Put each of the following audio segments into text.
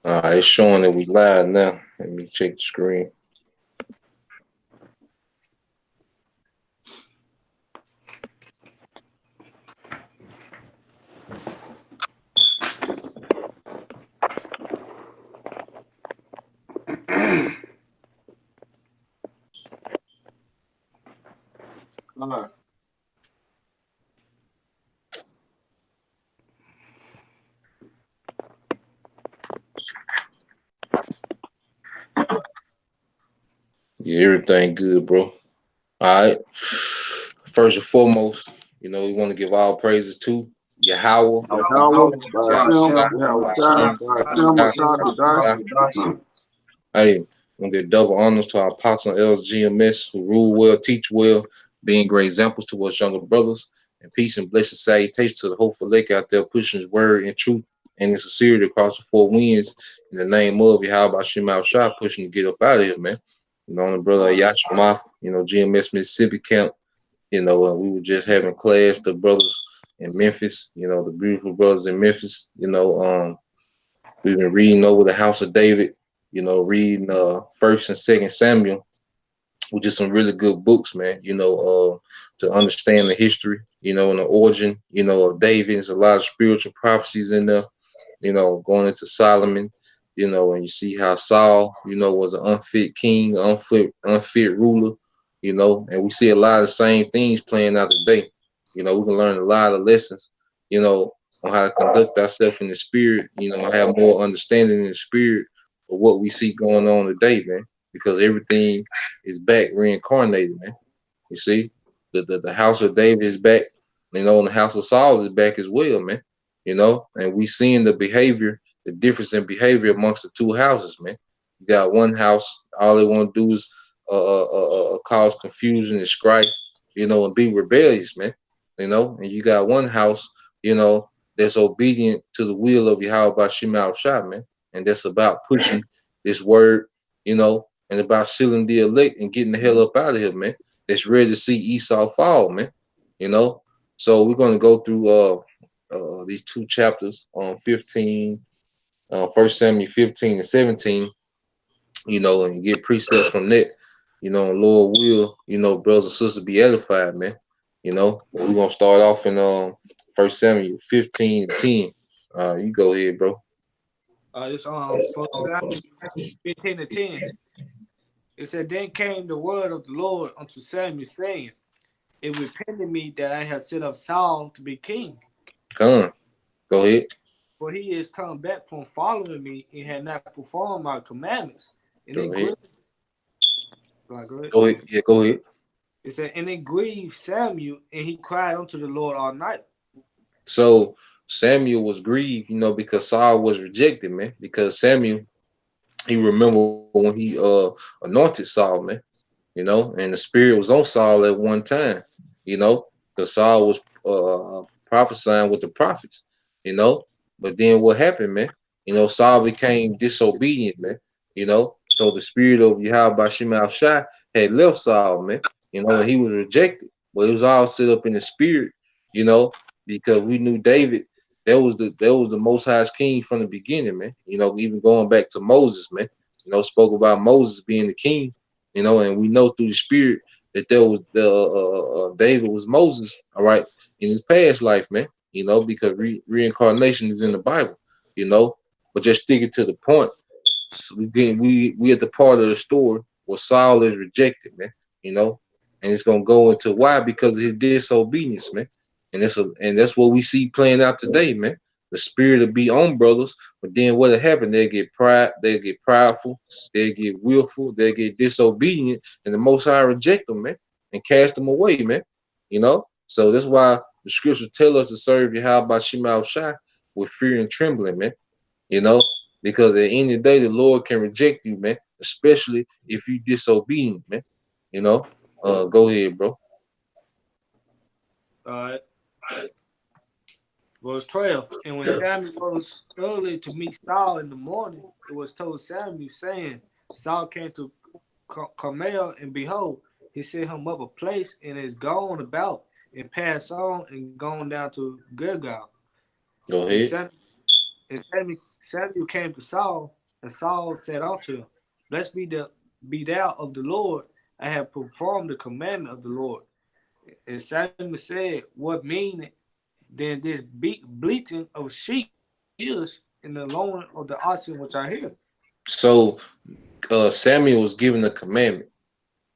It's showing that we live now. Let me check the screen. Come Yeah, everything good, bro. All right. First and foremost, we want to give all praises to Yahweh, Yahweh, by Hashem, Yahushua, Yahweh by Shai, Hashem, by Hashem, Yahushua, Mashah, Yahushua. Hey, want to give double honors to our apostle LGMS who rule well, teach well, being great examples to us younger brothers. And peace and blessed salutation to the hopeful lake out there pushing his word in truth and in sincerity across the four winds in the name of Yahweh Shema Shah pushing to get up out of here, man. The brother Yashmath, GMS Mississippi camp. We were just having class, the brothers in Memphis, the beautiful brothers in Memphis. We've been reading over the House of David, reading First and Second Samuel, which is some really good books, man. To understand the history, and the origin, of David. There's a lot of spiritual prophecies in there. Going into Solomon, and you see how Saul, was an unfit king, unfit ruler, and we see a lot of the same things playing out today. We can learn a lot of lessons, on how to conduct ourselves in the spirit, have more understanding in the spirit of what we see going on today, man. Because everything is back reincarnated, man. You see, the house of David is back, and the house of Saul is back as well, man. And we seeing the behavior, the difference in behavior amongst the two houses, man. You got one house, all they want to do is cause confusion and strife, and be rebellious, man. And you got one house, that's obedient to the will of Yahweh by Shema Shah, man. And that's about pushing this word, and about sealing the elect and getting the hell up out of here, man. That's ready to see Esau fall, man. You know. So we're gonna go through these two chapters on 15, 1 Samuel 15 and 17, and get precepts from that. And Lord will, brothers and sisters be edified, man. We're gonna start off in 1 Samuel 15 and 10. You go ahead, bro. It's First Samuel 15 and 10. It said, Then came the word of the Lord unto Samuel, saying, It repented me that I had set up Saul to be king. Come on. Go ahead. For he is turned back from following me and had not performed my commandments. And Go it ahead. grieved. Go Go ahead. Yeah, go ahead. It said, And it grieved Samuel, and he cried unto the Lord all night. So Samuel was grieved, because Saul was rejected, man. Because Samuel, he remember when he anointed Saul, man. And the spirit was on Saul at one time, because Saul was prophesying with the prophets, you know. But then what happened, man? Saul became disobedient, man. So the spirit of Yahweh Shema Shai had left Saul, man. And he was rejected. But it was all set up in the spirit, you know, because we knew David. That was the Most High's king from the beginning, man. Even going back to Moses, man. Spoke about Moses being the king, and we know through the spirit that there was the David was Moses, all right, in his past life, man. Because reincarnation is in the Bible, you know. But just sticking to the point, we at the part of the story where Saul is rejected, man. You know, and it's gonna go into why because of his disobedience, man. And that's what we see playing out today, man. The spirit of be on brothers, but then what'll happen? They'll get prideful, they'll get willful, they'll get disobedient, and the Most High reject them, man, and cast them away, man. So that's why the scriptures tell us to serve Yahweh Shema Shai with fear and trembling, man. You know, because at the end of the day, the Lord can reject you, man, especially if you disobedient, man. You know, go ahead, bro. Verse 12. And when Samuel rose early to meet Saul in the morning, it was told Samuel, saying, Saul came to Carmel, and behold, he set him up a place and is gone about and passed on and gone down to Gilgal. Go And ahead. And Samuel came to Saul, and Saul said unto him, Blessed be thou of the Lord. I have performed the commandment of the Lord. And Samuel said, What mean then this bleating of sheep is in the lowing of the oxen which I hear? So Samuel was given a commandment,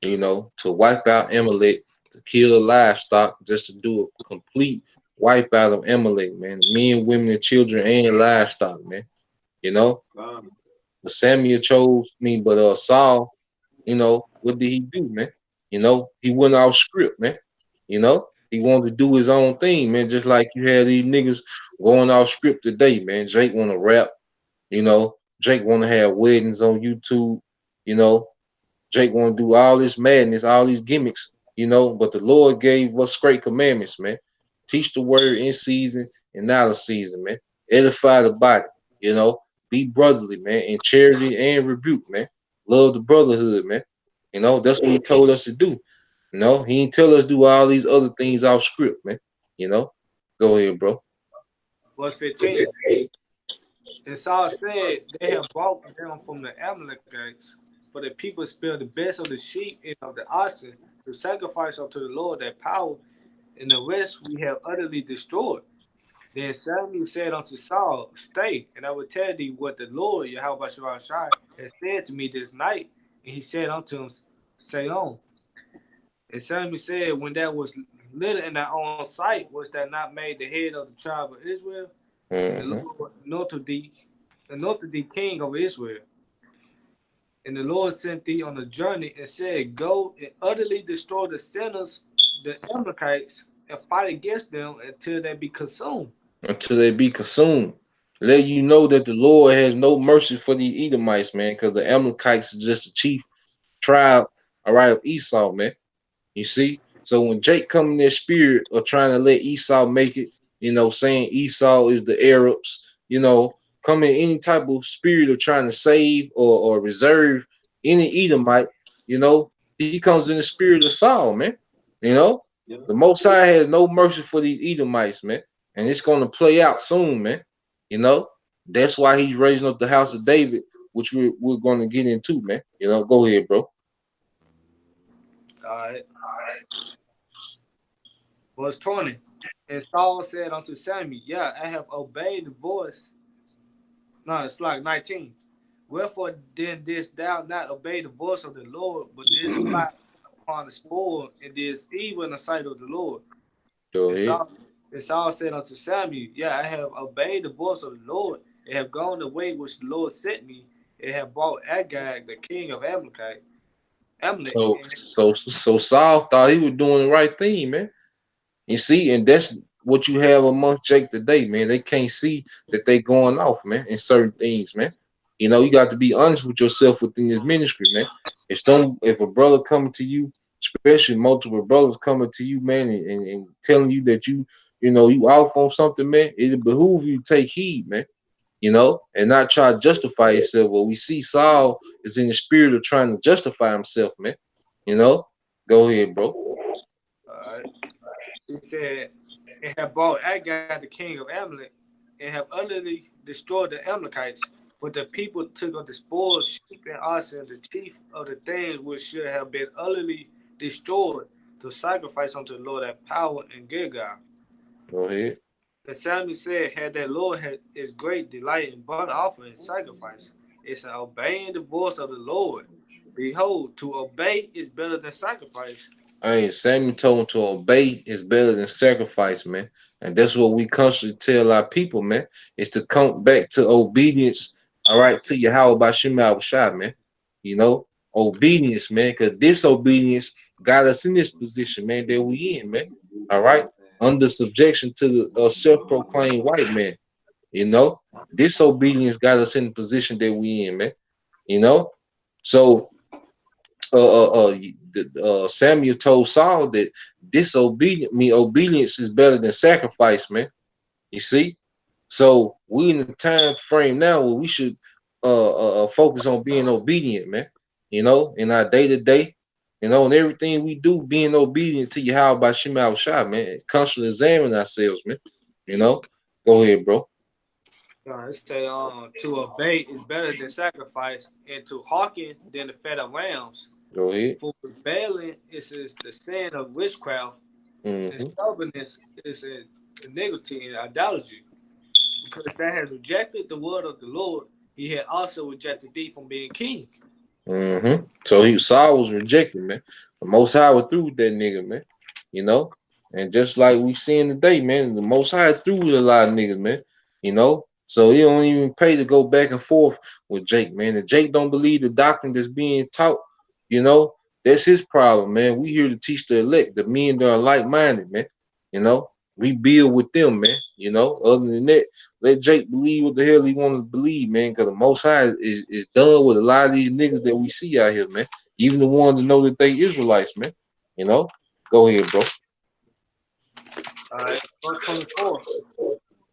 to wipe out Amalek, to kill the livestock, just to do a complete wipe out of Amalek, man. Men, women, and children, and livestock, man. You know, but Samuel chose me, but Saul, what did he do, man? He went off script, man. He wanted to do his own thing, man. Just like you had these niggas going off script today, man. Jake want to rap, Jake want to have weddings on YouTube, you know. Jake want to do all this madness, all these gimmicks, But the Lord gave us great commandments, man. Teach the word in season and out of season, man. Edify the body, Be brotherly, man, in charity and rebuke, man. Love the brotherhood, man. That's what he told us to do. He didn't tell us to do all these other things off script, man. Go ahead, bro. Verse 15. And Saul said, They have brought down from the Amalekites, for the people spare the best of the sheep and of the oxen to sacrifice unto the Lord their power, and the rest we have utterly destroyed. Then Samuel said unto Saul, Stay, and I will tell thee what the Lord Yahweh Shai has said to me this night. And he said unto him, Say on. And Samuel said, When that was little in thy own sight, was that not made the head of the tribe of Israel? And the Lord anointed thee king of Israel. And the Lord sent thee on a journey and said, Go and utterly destroy the sinners, the Amalekites, and fight against them until they be consumed. Until they be consumed. Let you know that the Lord has no mercy for the Edomites, man, because the Amalekites are just the chief tribe, all right, of Esau, man. You see? So when Jake come in their spirit of trying to let Esau make it, saying Esau is the Arabs, come in any type of spirit of trying to save or reserve any Edomite, he comes in the spirit of Saul, man. The Most High has no mercy for these Edomites, man. And it's going to play out soon, man. That's why he's raising up the house of David, which we're going to get into, man. Go ahead, bro. All right. Verse 20. And Saul said unto Samuel, Yeah, I have obeyed the voice. No, it's like 19. Wherefore then didst thou not obey the voice of the Lord, but didst fly upon the spoil, and didst evil in the sight of the Lord? Go and, ahead. Saul said unto Samuel, Yeah, I have obeyed the voice of the Lord, and have gone the way which the Lord sent me, and have brought Agag, the king of Amalek. So Saul thought he was doing the right thing, man. You see, and that's what you have amongst Jake today, man. They can't see that they going off, man, in certain things, man. You got to be honest with yourself within this ministry, man. If a brother coming to you, especially multiple brothers coming to you, man, and telling you that you off on something, man, it behoove you to take heed, man. And not try to justify yourself. Well, we see Saul is in the spirit of trying to justify himself, man. Go ahead, bro. All right. He said, and have brought Agag, the king of Amalek, and have utterly destroyed the Amalekites. But the people took of the spoils, sheep and oxen, the chief of the things which should have been utterly destroyed, to sacrifice unto the Lord at power and Gilgal. Go ahead. And Samuel said, Had that Lord had his great delight in burnt offering and sacrifice, it's obeying the voice of the Lord. Behold, to obey is better than sacrifice. Hey, Samuel told him to obey is better than sacrifice, man. And that's what we constantly tell our people, man, is to come back to obedience, all right, to Yahweh by Shema Shai, man. Obedience, man, because disobedience got us in this position, man, that we in, man. All right, under subjection to the self-proclaimed white man. Disobedience got us in the position that we in, man. So Samuel told Saul that obedience is better than sacrifice, man. You see, so we in the time frame now where we should focus on being obedient, man. In our day to day, and everything we do, being obedient to Yahweh by Shema Shai, man. Constantly examine ourselves, man. Go ahead, bro. It say to obey is better than sacrifice, and to hearken than the fat of rams. Go ahead. For rebellion is the sin of witchcraft, and Mm-hmm. stubbornness is iniquity and idolatry. Because that has rejected the word of the Lord, he had also rejected thee from being king. Mm-hmm. So Saul was rejected, man. The Most High was through with that nigga, man. You know, and just like we seeing today, man, the Most High through with a lot of niggas, man. You know, so he don't even pay to go back and forth with Jake, man. If Jake don't believe the doctrine that's being taught, you know, that's his problem, man. We here to teach the elect, the men that are like-minded, man. You know, we build with them, man. You know, other than that, let Jake believe what the hell he want to believe, man. Because the Most High is done with a lot of these niggas that we see out here, man. Even the ones that know that they Israelites, man. You know, go ahead, bro. All right, verse 24.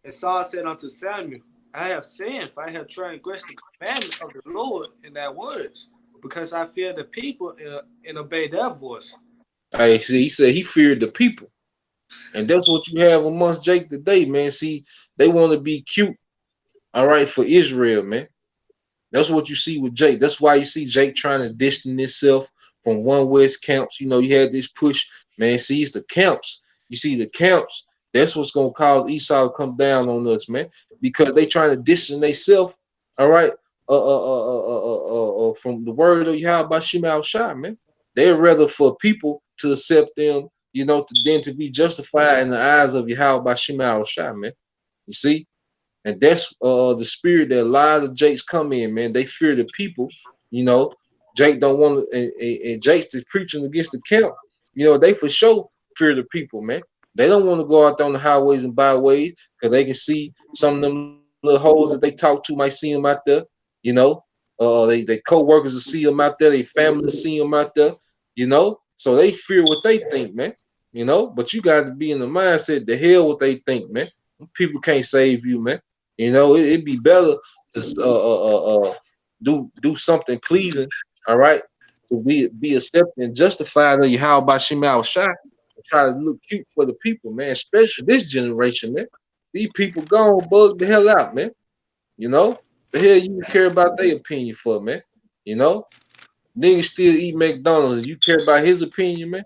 And Saul said unto Samuel, I have sinned, for I have transgressed the commandment of the Lord in thy words, because I fear the people and obey their voice. Hey, see, he said he feared the people. And that's what you have amongst Jake today, man. See, they want to be cute, all right, for Israel, man. That's what you see with Jake. That's why you see Jake trying to distance himself from One West camps. You know, you had this push, man. See, it's the camps. You see the camps. That's what's gonna cause Esau to come down on us, man, because they trying to distance themselves, all right, from the word of Yahweh Shema Shai, man. They'd rather for people to accept them, you know, than to be justified in the eyes of Yahweh Shema Shai, man. You see? And that's the spirit that a lot of Jakes come in, man. They fear the people, you know. Jake don't want to, and Jake's is preaching against the camp. You know, they for sure fear the people, man. They don't want to go out on the highways and byways because they can see some of them little hoes that they talk to might see them out there. You know, they co-workers will see them out there. They family will see them out there. You know, so they fear what they think, man. You know, but you got to be in the mindset the hell what they think, man. People can't save you, man. You know, it'd be better to do something pleasing, all right, to be accepted and justified of you. How about Shemal Shai and try to look cute for the people, man, especially this generation, man. These people gone bug the hell out, man. You know, the hell you care about their opinion for, man. You know, niggas still eat McDonald's. You care about his opinion, man.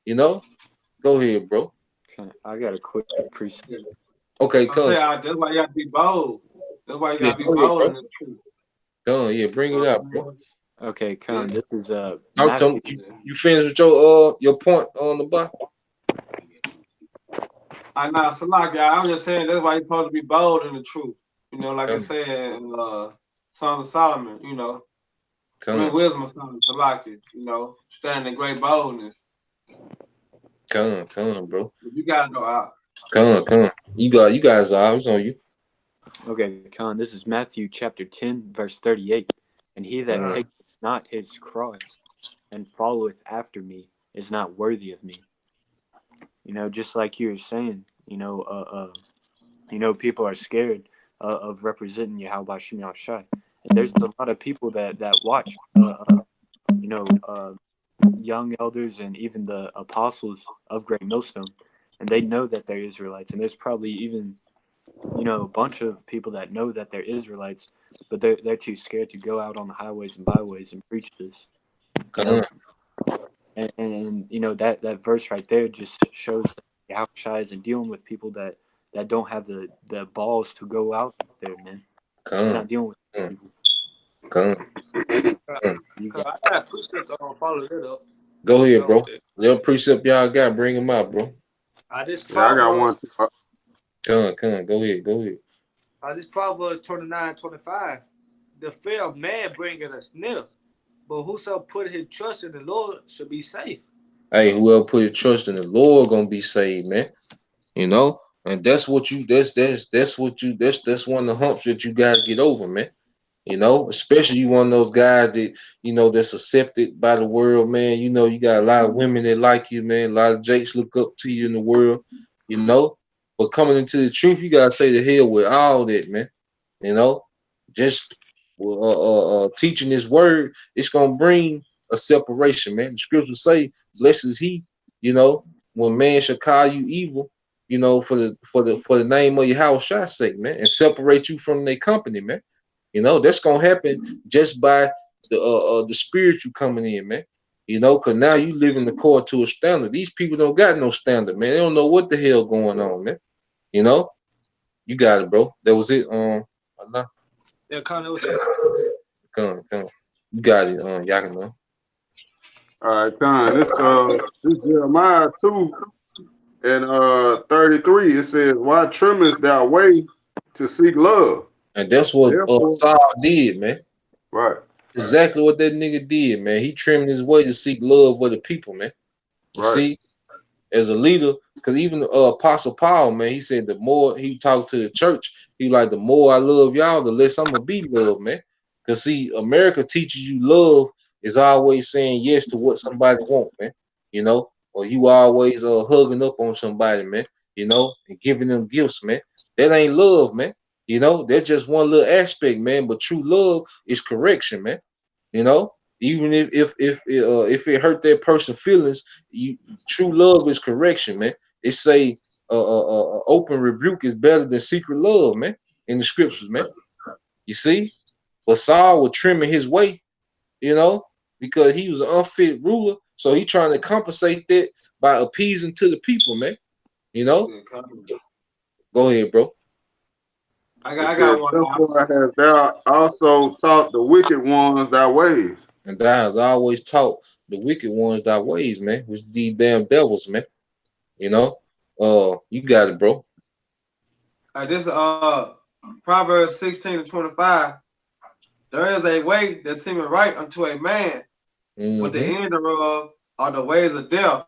You know, go ahead, bro. Okay, I got a quick precept. Okay, I'm come. saying that's why you gotta be bold. That's why you Yeah, gotta be go ahead, bold bro. in the truth. Done. Yeah, bring it out, bro. Okay, Con, this is Talk to Matthew. him. You finished with your point on the bar? I know, Salaki, I'm just saying that's why you're supposed to be bold in the truth. You know, like I Come, said in Song of Solomon, you know. I mean come, wisdom of Solomon, Salaki, you know, standing in great boldness. come, bro. But you gotta go out. Come. You guys are. It's on you. Okay, Con, this is Matthew chapter 10, verse 38. And he that Mhm. taketh not his cross and followeth after me is not worthy of me. You know, just like you were saying, people are scared of representing Yahweh Shem Shai. And there's a lot of people that watch, young elders and even the apostles of Great Millstone, and they know that they're Israelites. And there's probably even, a bunch of people that know that they're Israelites, but they're too scared to go out on the highways and byways and preach this. You know, and that verse right there just shows that Yahushua isn't dealing with people that don't have the balls to go out there, man. He's not dealing with people. You got I got precepts on follow it up. Go ahead, bro. Little precept y'all got, bring him out, bro. This Yeah, I got one. Go ahead. This Proverbs 29:25. The fear of man bringeth a snare, but whoso put his trust in the Lord should be safe. Hey, whoever put your trust in the Lord gonna be saved, man. You know, and that's what you that's one of the humps that you gotta get over, man. You know, especially you one of those guys that that's accepted by the world, man. You know, you got a lot of women that like you, man. A lot of Jakes look up to you in the world, you know. But coming into the truth, you gotta say the hell with all that, man. You know, just teaching this word, it's gonna bring a separation, man. The scriptures say, "Blessed is he," you know, when man shall call you evil, for the name of your house shot sake, man, and separate you from their company, man. That's gonna happen just by the spiritual coming in, man. Cause now you living according to a standard. These people don't got no standard, man. They don't know what the hell going on, man. You got it, bro. That was it. Yeah, Connie, what's Come. You got it. Y'all can know. All right, Con. This Jeremiah 2 and 33. It says, "Why trimmest thou way to seek love?" And that's what Saul did, man. Right. Exactly what that nigga did, man. He trimmed his way to seek love for the people, man. You see, as a leader, because even Apostle Paul, man, he said the more he talked to the church, he like, the more I love y'all, the less I'm gonna be loved, man. Because see, America teaches you love is always saying yes to what somebody want, man. Or you always hugging up on somebody, man. And giving them gifts, man. That ain't love, man. That's just one little aspect, man. But true love is correction, man. Even if it hurt that person's feelings, true love is correction, man. It say open rebuke is better than secret love, man, in the scriptures, man. You see, but Saul was trimming his way, because he was an unfit ruler, so he trying to compensate that by appeasing to the people, man. Go ahead, bro. I got one. Therefore hast thou also taught the wicked ones thy ways. And thou has always taught the wicked ones thy ways, man, which these damn devils, man. You got it, bro. This Proverbs 16:25. There is a way that seemeth right unto a man, but the end thereof are the ways of death.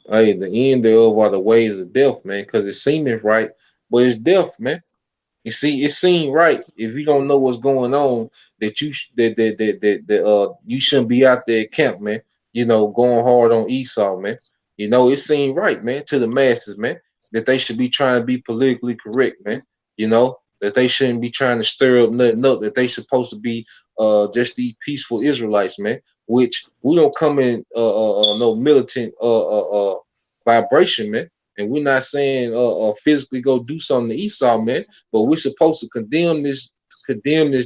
Hey, the end thereof are the ways of death, man, because it seemeth right, but it's death, man. You see, it seemed right if you don't know what's going on that you you shouldn't be out there at camp, man. Going hard on Esau, man. It seemed right, man, to the masses, man, that they should be trying to be politically correct, man. That they shouldn't be trying to stir up nothing up. That they supposed to be just these peaceful Israelites, man. Which we don't come in no militant vibration, man. And we're not saying physically go do something to Esau, man, but we're supposed to condemn this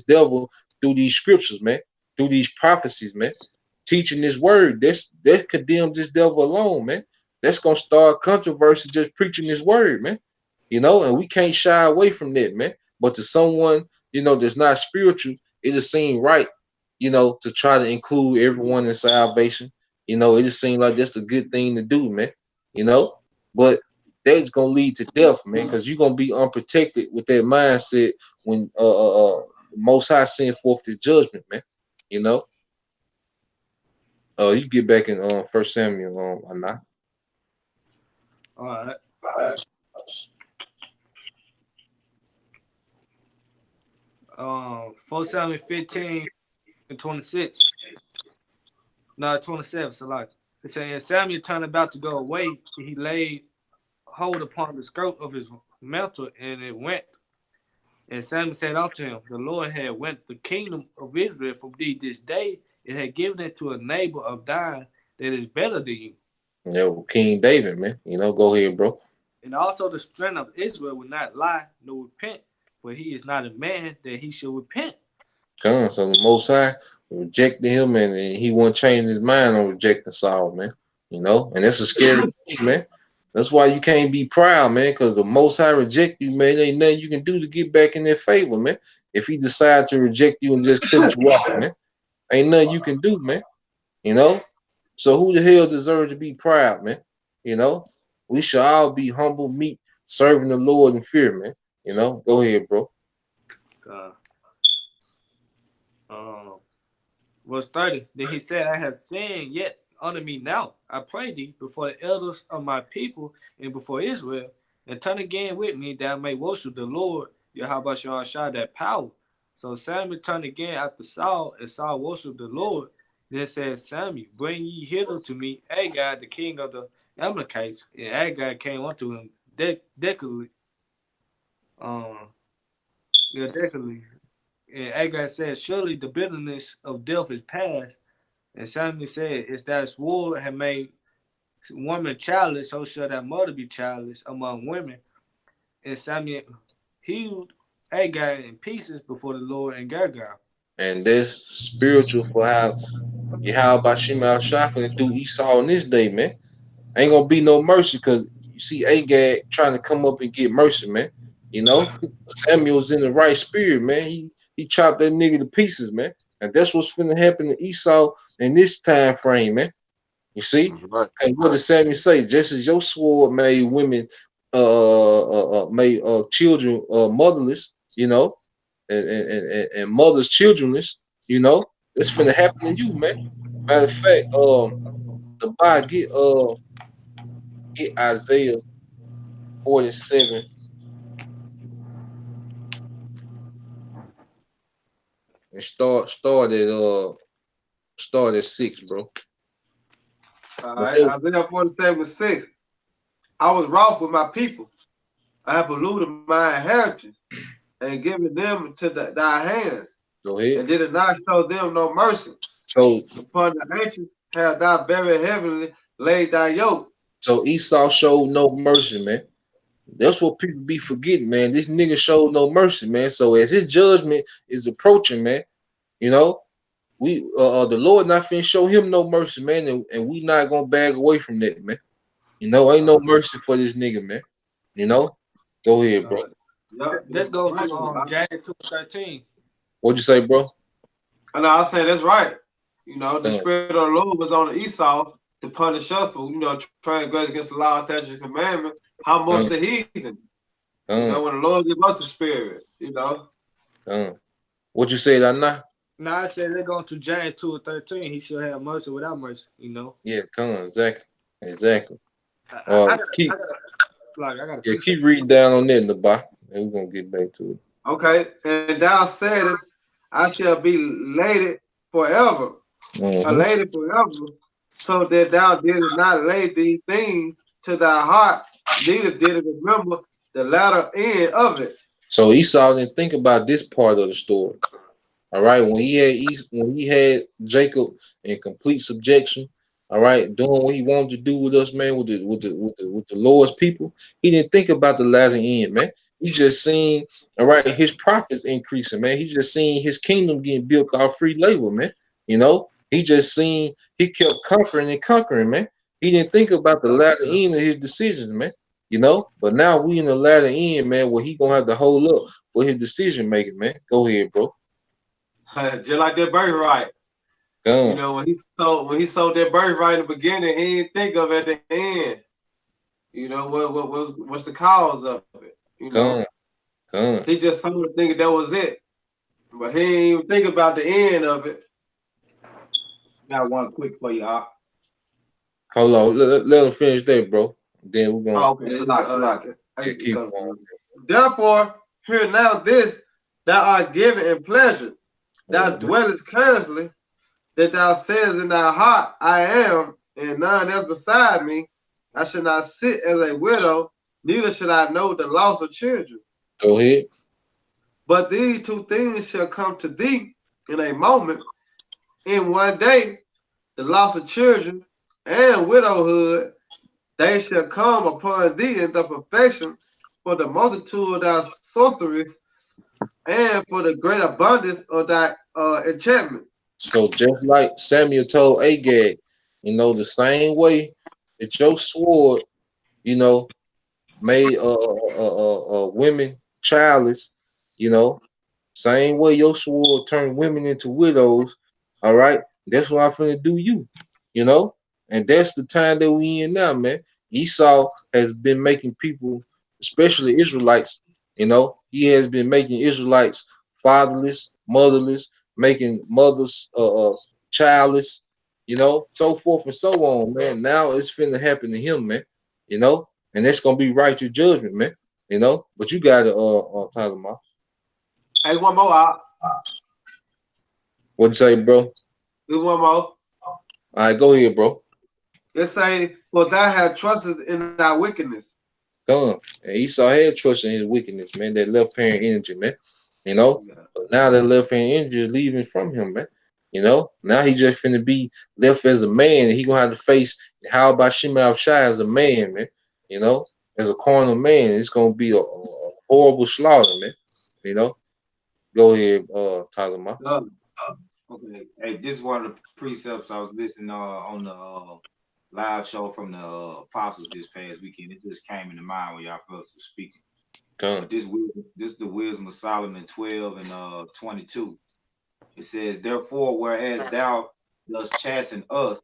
devil through these scriptures, man, through these prophecies, man, teaching this word. That condemn this devil alone, man. That's gonna start controversy just preaching this word, man. And we can't shy away from that, man. But to someone, that's not spiritual, it just seems right, to try to include everyone in salvation. It just seems like that's a good thing to do, man. But that's gonna lead to death, man, because you're gonna be unprotected with that mindset when Most High send forth the judgment, man. You get back in 1 Samuel, Anna. All right. 1 Samuel 15:26. No, 27. So like it's saying Samuel turned about to go away. He laid hold upon the skirt of his mantle, and it went. And Samuel said unto him, the Lord had went the kingdom of Israel from thee this day, and had given it to a neighbor of thine that is better than you. King David, man. Go ahead, bro. And also the strength of Israel will not lie nor repent, for he is not a man that he should repent. So the Most High rejected him, and he won't change his mind on rejecting Saul, man. And that's a scary thing, man. That's why you can't be proud, man, because the Most High reject you, man. Ain't nothing you can do to get back in their favor, man. If he decide to reject you and just cut you off, man, ain't nothing you can do, man. So who the hell deserves to be proud, man? We should all be humble, meek, serving the Lord in fear, man. Go ahead, bro. Verse 30. Then he said, I have sinned yet unto me now. I pray thee before the elders of my people and before Israel, and turn again with me that I may worship the Lord, Yahweh Shah that power. So Samuel turned again after Saul, and Saul worshiped the Lord. Then said Samuel, bring ye hither to me Agag, the king of the Amalekites. And Agag came unto him delicately. And Agag said, surely the bitterness of death is past. And Samuel said, is that sword had made woman childless, so shall that mother be childless among women. And Samuel hewed Agag in pieces before the Lord in Gilgal. And that's spiritual for how about Shema Shaphan and do Esau on this day, man. Ain't gonna be no mercy because you see Agag trying to come up and get mercy, man. You know, Samuel's in the right spirit, man. He chopped that nigga to pieces, man. And that's what's finna happen to Esau in this time frame, man. You see? Right. And what does Samuel say? Just as your sword made women made children motherless, you know, and mothers childrenless, you know, it's finna happen to you, man. Matter of fact, the Bible get Isaiah 47. And start at 6, bro. All right, Isaiah 47:6. I was wroth with my people. I have polluted my inheritance and given them to thy hands. Go ahead. And did not show them no mercy. So upon the ancient have thou very heavily laid thy yoke. So Esau showed no mercy, man. That's what people be forgetting, man. This nigga showed no mercy, man. So as his judgment is approaching, man, you know, we the Lord not finna show him no mercy, man, and we not gonna bag away from that, man. You know, ain't no mercy for this nigga, man. You know, go ahead, bro. Let's go to James 2:13. What'd you say, bro? I know. I was saying that's right. You know, the spirit of the Lord was on Esau to punish us for, you know, transgress against the law, statutes, and commandments. How much the heathen? You know, when the Lord give us the spirit, you know. What you say, Anna? No, I said let's go to James 2:13. He should have mercy without mercy, you know. Yeah, come on, exactly. Keep reading down on that in the Bible, and we're gonna get back to it. Okay, and thou saidest, I shall be laid forever, laid forever, so that thou didst not lay these things to thy heart, neither did it remember the latter end of it. So Esau didn't think about this part of the story. All right, when he had Jacob in complete subjection, all right, doing what he wanted to do with us, man, with the Lord's people, he didn't think about the latter end, man. He just seen, all right, his profits increasing, man. He just seen his kingdom getting built off free labor, man. You know, he just seen he kept conquering and conquering, man. He didn't think about the latter end of his decisions, man. You know, but now we in the latter end, man, where he gonna have to hold up for his decision making, man. Go ahead, bro. Just like that birthright. You know, when he sold that birthright in the beginning, he didn't think of it at the end. You know, what's the cause of it? You know, he just sold it thinking that was it, but he didn't even think about the end of it. Got one quick for you, Hawk. Hold on, let him finish that, bro. Then we're gonna. Okay, keep on. Therefore, hear now this: thou art given in pleasure, thou dwellest carelessly, that thou sayest in thy heart, I am, and none else beside me. I shall not sit as a widow, neither should I know the loss of children. Go ahead. But these two things shall come to thee in a moment, in one day, the loss of children and widowhood, they shall come upon thee in the perfection for the multitude of thy sorceries and for the great abundance of thy enchantment. So just like Samuel told Agag, you know, the same way that your sword, you know, made women childless, you know, same way your sword turned women into widows. All right, that's what I'm finna do you, you know, and that's the time that we in now, man. Esau has been making people, especially Israelites, you know, he has been making Israelites fatherless, motherless, making mothers childless, you know, so forth and so on, man. Now it's finna happen to him, man, you know, and that's gonna be righteous judgment, man, you know. But you got to talk about. Hey, one more. What'd you say, bro? Do one more. All right, go ahead, bro. Let's say, for thou had trusted in thy wickedness. And Esau had trust in his wickedness, man. That left hand energy, man. You know, but now that left hand energy is leaving from him, man. You know, now he just finna be left as a man, and he gonna have to face how about Shimei Shai as a man, man. You know, as a carnal man, it's gonna be a horrible slaughter, man. You know, go ahead, Tazama. Okay. Hey, this is one of the precepts I was listening on the live show from the apostles this past weekend. It just came into mind when y'all fellas were speaking. But this is the wisdom of Solomon 12 and 22. It says, therefore, whereas thou dost chasten us,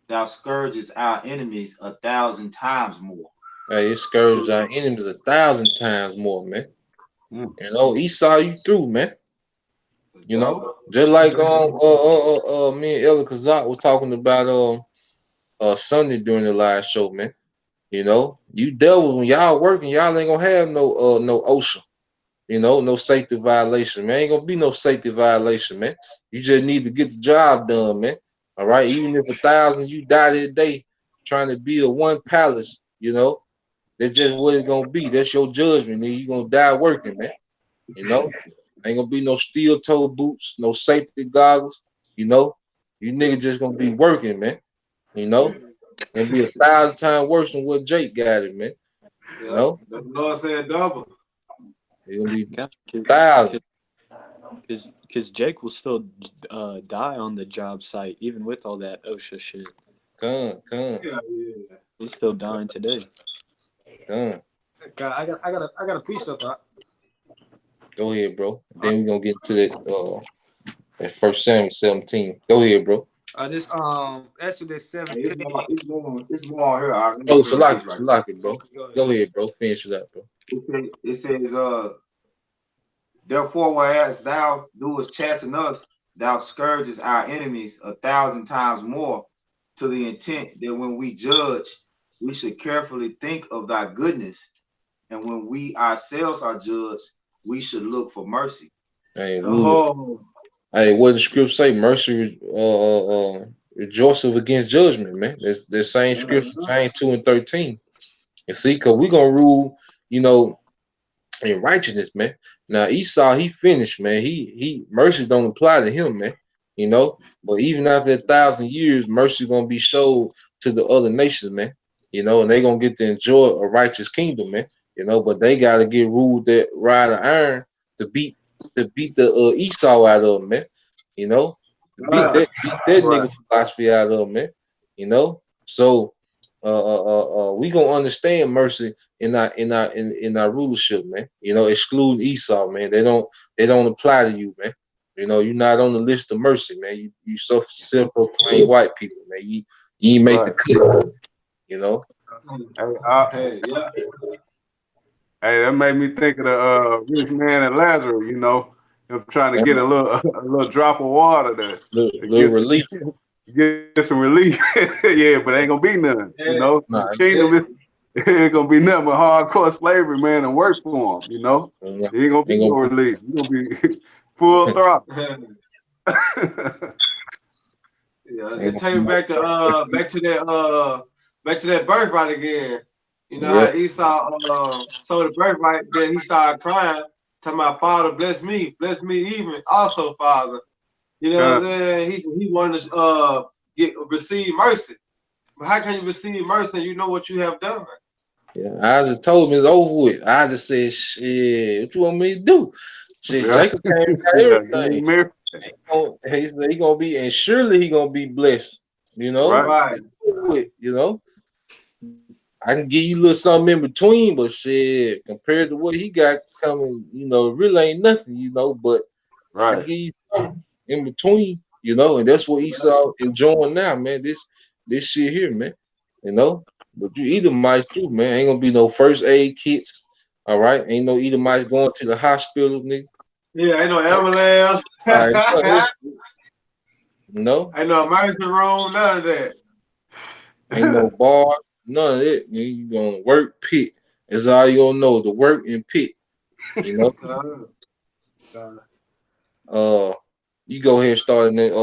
thou scourges our enemies 1,000 times more. Hey, it scourges our enemies 1,000 times more, man. You know, he saw you through, man. You know, just like me and Ella Kazak was talking about Sunday during the live show, man. You know, you devils, when y'all working, y'all ain't gonna have no OSHA. You know, no safety violation, man. Ain't gonna be no safety violation, man. You just need to get the job done, man. All right, even if 1,000 you die that day trying to build one palace, you know, that's just what it's gonna be. That's your judgment, nigga. You gonna die working, man. You know, ain't gonna be no steel toe boots, no safety goggles. You know, you niggas just gonna be working, man. You know, and be 1,000 times worse than what Jake got it, man. You know, the Lord said double. It's gonna be 1,000. Because Jake will still die on the job site, even with all that OSHA shit. Come. Yeah. He's still dying today. Come. I got a precept. Go ahead, bro. Then we're gonna get to that 1 Samuel 17. Go ahead, bro. This Exodus 17. Hey, it's more here. Oh, Salaki, bro. Go ahead, bro. Finish it up, bro. It says, therefore, whereas thou doest chasten us, thou scourges our enemies 1,000 times more, to the intent that when we judge, we should carefully think of thy goodness, and when we ourselves are judged, we should look for mercy. Hey, hey, what the scripture say? Mercy rejoiceth against judgment, man. That's the same scripture, James 2 and 13. And see, because we're gonna rule, you know, in righteousness, man. Now Esau, he finished, man. He mercy don't apply to him, man. You know, but even after 1,000 years, mercy gonna be showed to the other nations, man. You know, and they gonna get to enjoy a righteous kingdom, man. You know, but they gotta get ruled that rod of iron to beat the Esau out of them, man. You know, beat that nigga philosophy out of them, man. You know, so we gonna understand mercy in our rulership, man. You know, excluding Esau, man. They don't apply to you, man. You know, you're not on the list of mercy, man. You so self-proclaimed white people, man. You ain't make the cut. You know. Hey, that made me think of the rich man and Lazarus. You know, him trying to get a little drop of water there, little relief. Get some relief. Yeah, but ain't gonna be none. You know, the kingdom ain't gonna be nothing but hardcore slavery, man, and work for him. You know, ain't gonna be no relief. You gonna be full throttle. Yeah, take me back to that birthright again. You know, how Esau sold the birthright, then he started crying, telling my father, bless me even also, Father. You know what I'm saying? He wanted to receive mercy. But how can you receive mercy and you know what you have done? Yeah, I just told him it's over with. I just said, shit, what you want me to do? Shit, Jacob came got everything. He gonna be, and surely he gonna be blessed. You know, right? You know, I can give you a little something in between, but shit, compared to what he got coming, you know, it really ain't nothing, you know. But I give you something in between, you know, and that's what Esau enjoying now, man. This shit here, man. You know, but you Edomites too, man. Ain't gonna be no first aid kits. All right, ain't no Edomites going to the hospital, nigga. Yeah, ain't no ambulance. No, ain't no emergency room, none of that. Ain't no bar, none of it. You gonna work pit. That's all you gonna know. The work and pit. You know. You go ahead and start in that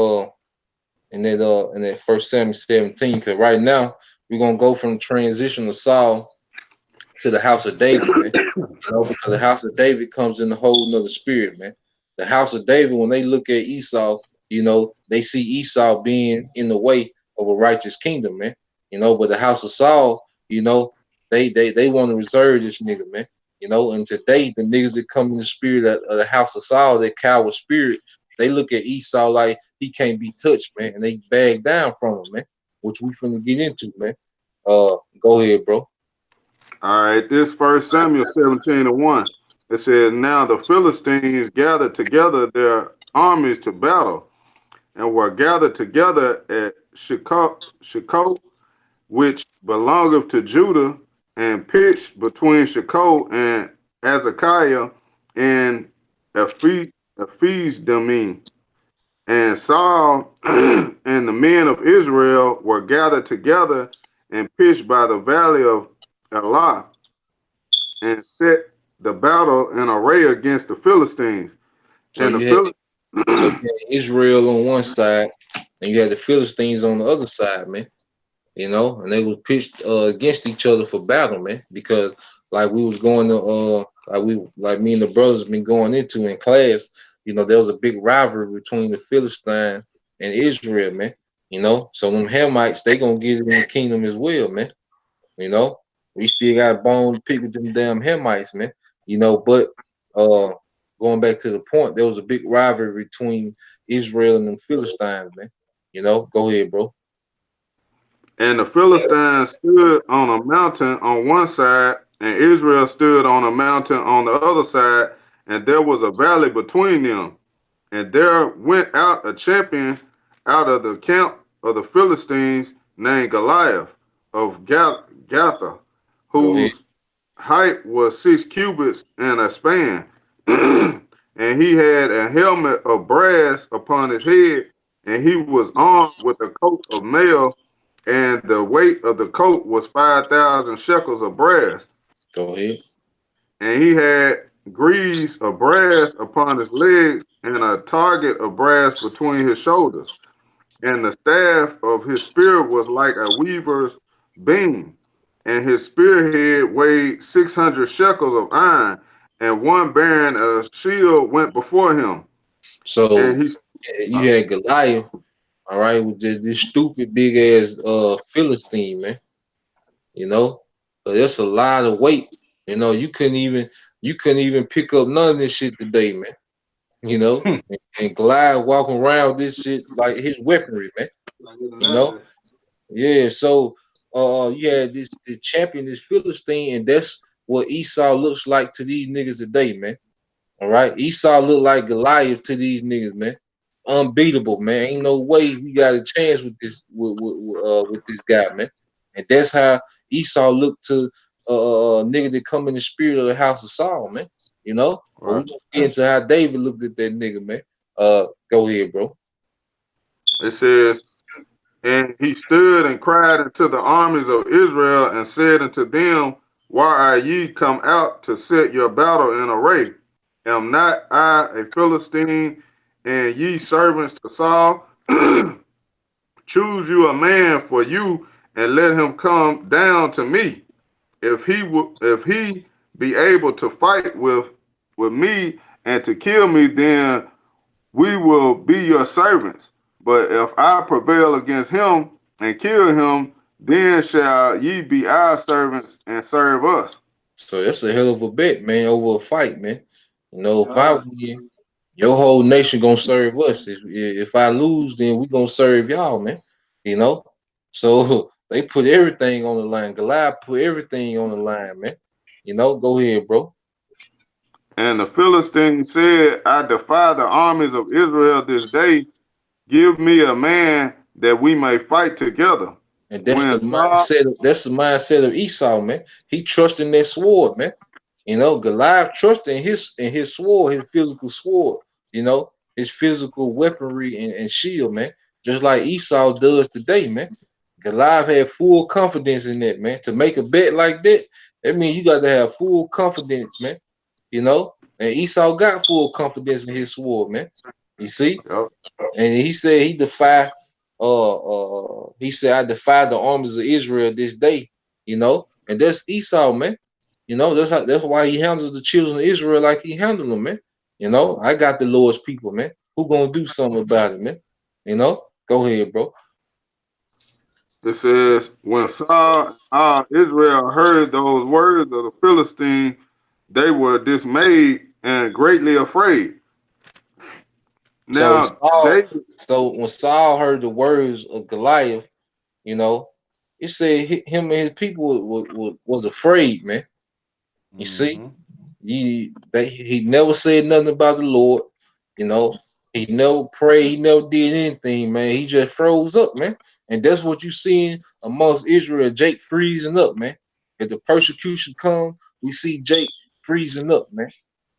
1 Samuel 17, because right now we're gonna go from the transition of Saul to the house of David, man. You know, because the house of David comes in a whole nother spirit, man. The house of David, when they look at Esau, you know, they see Esau being in the way of a righteous kingdom, man. You know, but the house of Saul, you know, they want to reserve this nigga, man. You know, and today the niggas that come in the spirit of the house of Saul, that coward spirit, they look at Esau like he can't be touched, man, and they bag down from him, man. Which we finna get into, man. Go ahead, bro. All right, this 1 Samuel 17:1. It says, now the Philistines gathered together their armies to battle, and were gathered together at Shecco, which belongeth to Judah, and pitched between Shecco and Azekah and Ephes-dammim. And Saul and the men of Israel were gathered together and pitched by the valley of Elah, and set the battle in array against the Philistines. So and you had Israel on one side, and you had the Philistines on the other side, man. You know, and they was pitched against each other for battle, man. Because like we was going to like me and the brothers been going into in class, you know, there was a big rivalry between the Philistine and Israel, man. You know, so them Hamites, they gonna get it in the kingdom as well, man. You know, we still got a bone to pick with them damn Hamites, man. You know, but going back to the point, there was a big rivalry between Israel and them Philistines, man. You know, go ahead, bro. And the Philistines stood on a mountain on one side, and Israel stood on a mountain on the other side, and there was a valley between them. And there went out a champion out of the camp of the Philistines named Goliath of Gath, whose height was 6 cubits and a span. And he had a helmet of brass upon his head, and he was armed with a coat of mail, and the weight of the coat was 5,000 shekels of brass. Go ahead. And he had greaves of brass upon his legs, and a target of brass between his shoulders. And the staff of his spear was like a weaver's beam, and his spearhead weighed 600 shekels of iron, and one bearing a shield went before him. So you had Goliath, all right, with this stupid big ass Philistine, man. You know, but that's a lot of weight. You know, you couldn't even pick up none of this shit today, man. You know, and Goliath walking around with this shit like his weaponry, man. You know, yeah. So you had the champion, this Philistine, and that's what Esau looks like to these niggas today, man. All right, Esau look like Goliath to these niggas, man. Unbeatable, man. Ain't no way we got a chance with this with this guy, man. And that's how Esau looked to nigga that come in the spirit of the house of Saul, man. You know, right. We gonna get into how David looked at that nigga, man. Go ahead, bro. It says, and he stood and cried unto the armies of Israel and said unto them, why are ye come out to set your battle in array? Am not I a Philistine, and ye servants to Saul? Choose you a man for you, and let him come down to me. If he be able to fight with me and to kill me, then we will be your servants. But if I prevail against him and kill him, then shall ye be our servants and serve us. So that's a hell of a bet, man, over a fight, man. You know, if I win, your whole nation gonna serve us. If I lose, then we gonna serve y'all, man. You know, so they put everything on the line. Goliath put everything on the line, man. You know, go ahead, bro. And the Philistine said, I defy the armies of Israel this day. Give me a man that we may fight together. And that's the mindset. That's the mindset of Esau, man. He trusting that sword, man. You know, Goliath trusting his sword, his physical sword. You know, his physical weaponry and shield, man. Just like Esau does today, man. Goliath had full confidence in that, man. To make a bet like that, that means you got to have full confidence, man. You know, and Esau got full confidence in his sword, man. You see, and he said he defied. He said, I defy the armies of Israel this day, you know, and that's Esau, man. You know, that's why he handles the children of Israel like he handled them, man. You know, I got the Lord's people, man. Who gonna do something about it, man? You know, go ahead, bro. It says, when Saul Israel heard those words of the Philistine, they were dismayed and greatly afraid. Now, so when Saul heard the words of Goliath, you know, it said him and his people was afraid, man. You see, he never said nothing about the Lord. You know, he never prayed. He never did anything, man. He just froze up, man. And that's what you seeing amongst Israel, Jake freezing up, man. If the persecution come, we see Jake freezing up, man.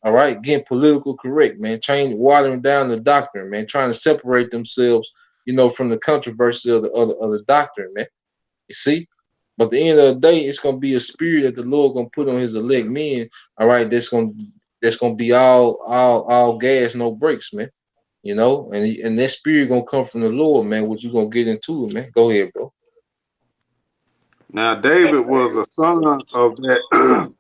All right, getting political correct, man. Watering down the doctrine, man. Trying to separate themselves, you know, from the controversy of the doctrine, man. You see, but at the end of the day, it's gonna be a spirit that the Lord gonna put on His elect men. All right, that's gonna be all gas, no brakes, man. You know, and that spirit gonna come from the Lord, man. What you gonna get into it, man? Go ahead, bro. Now David was a son of that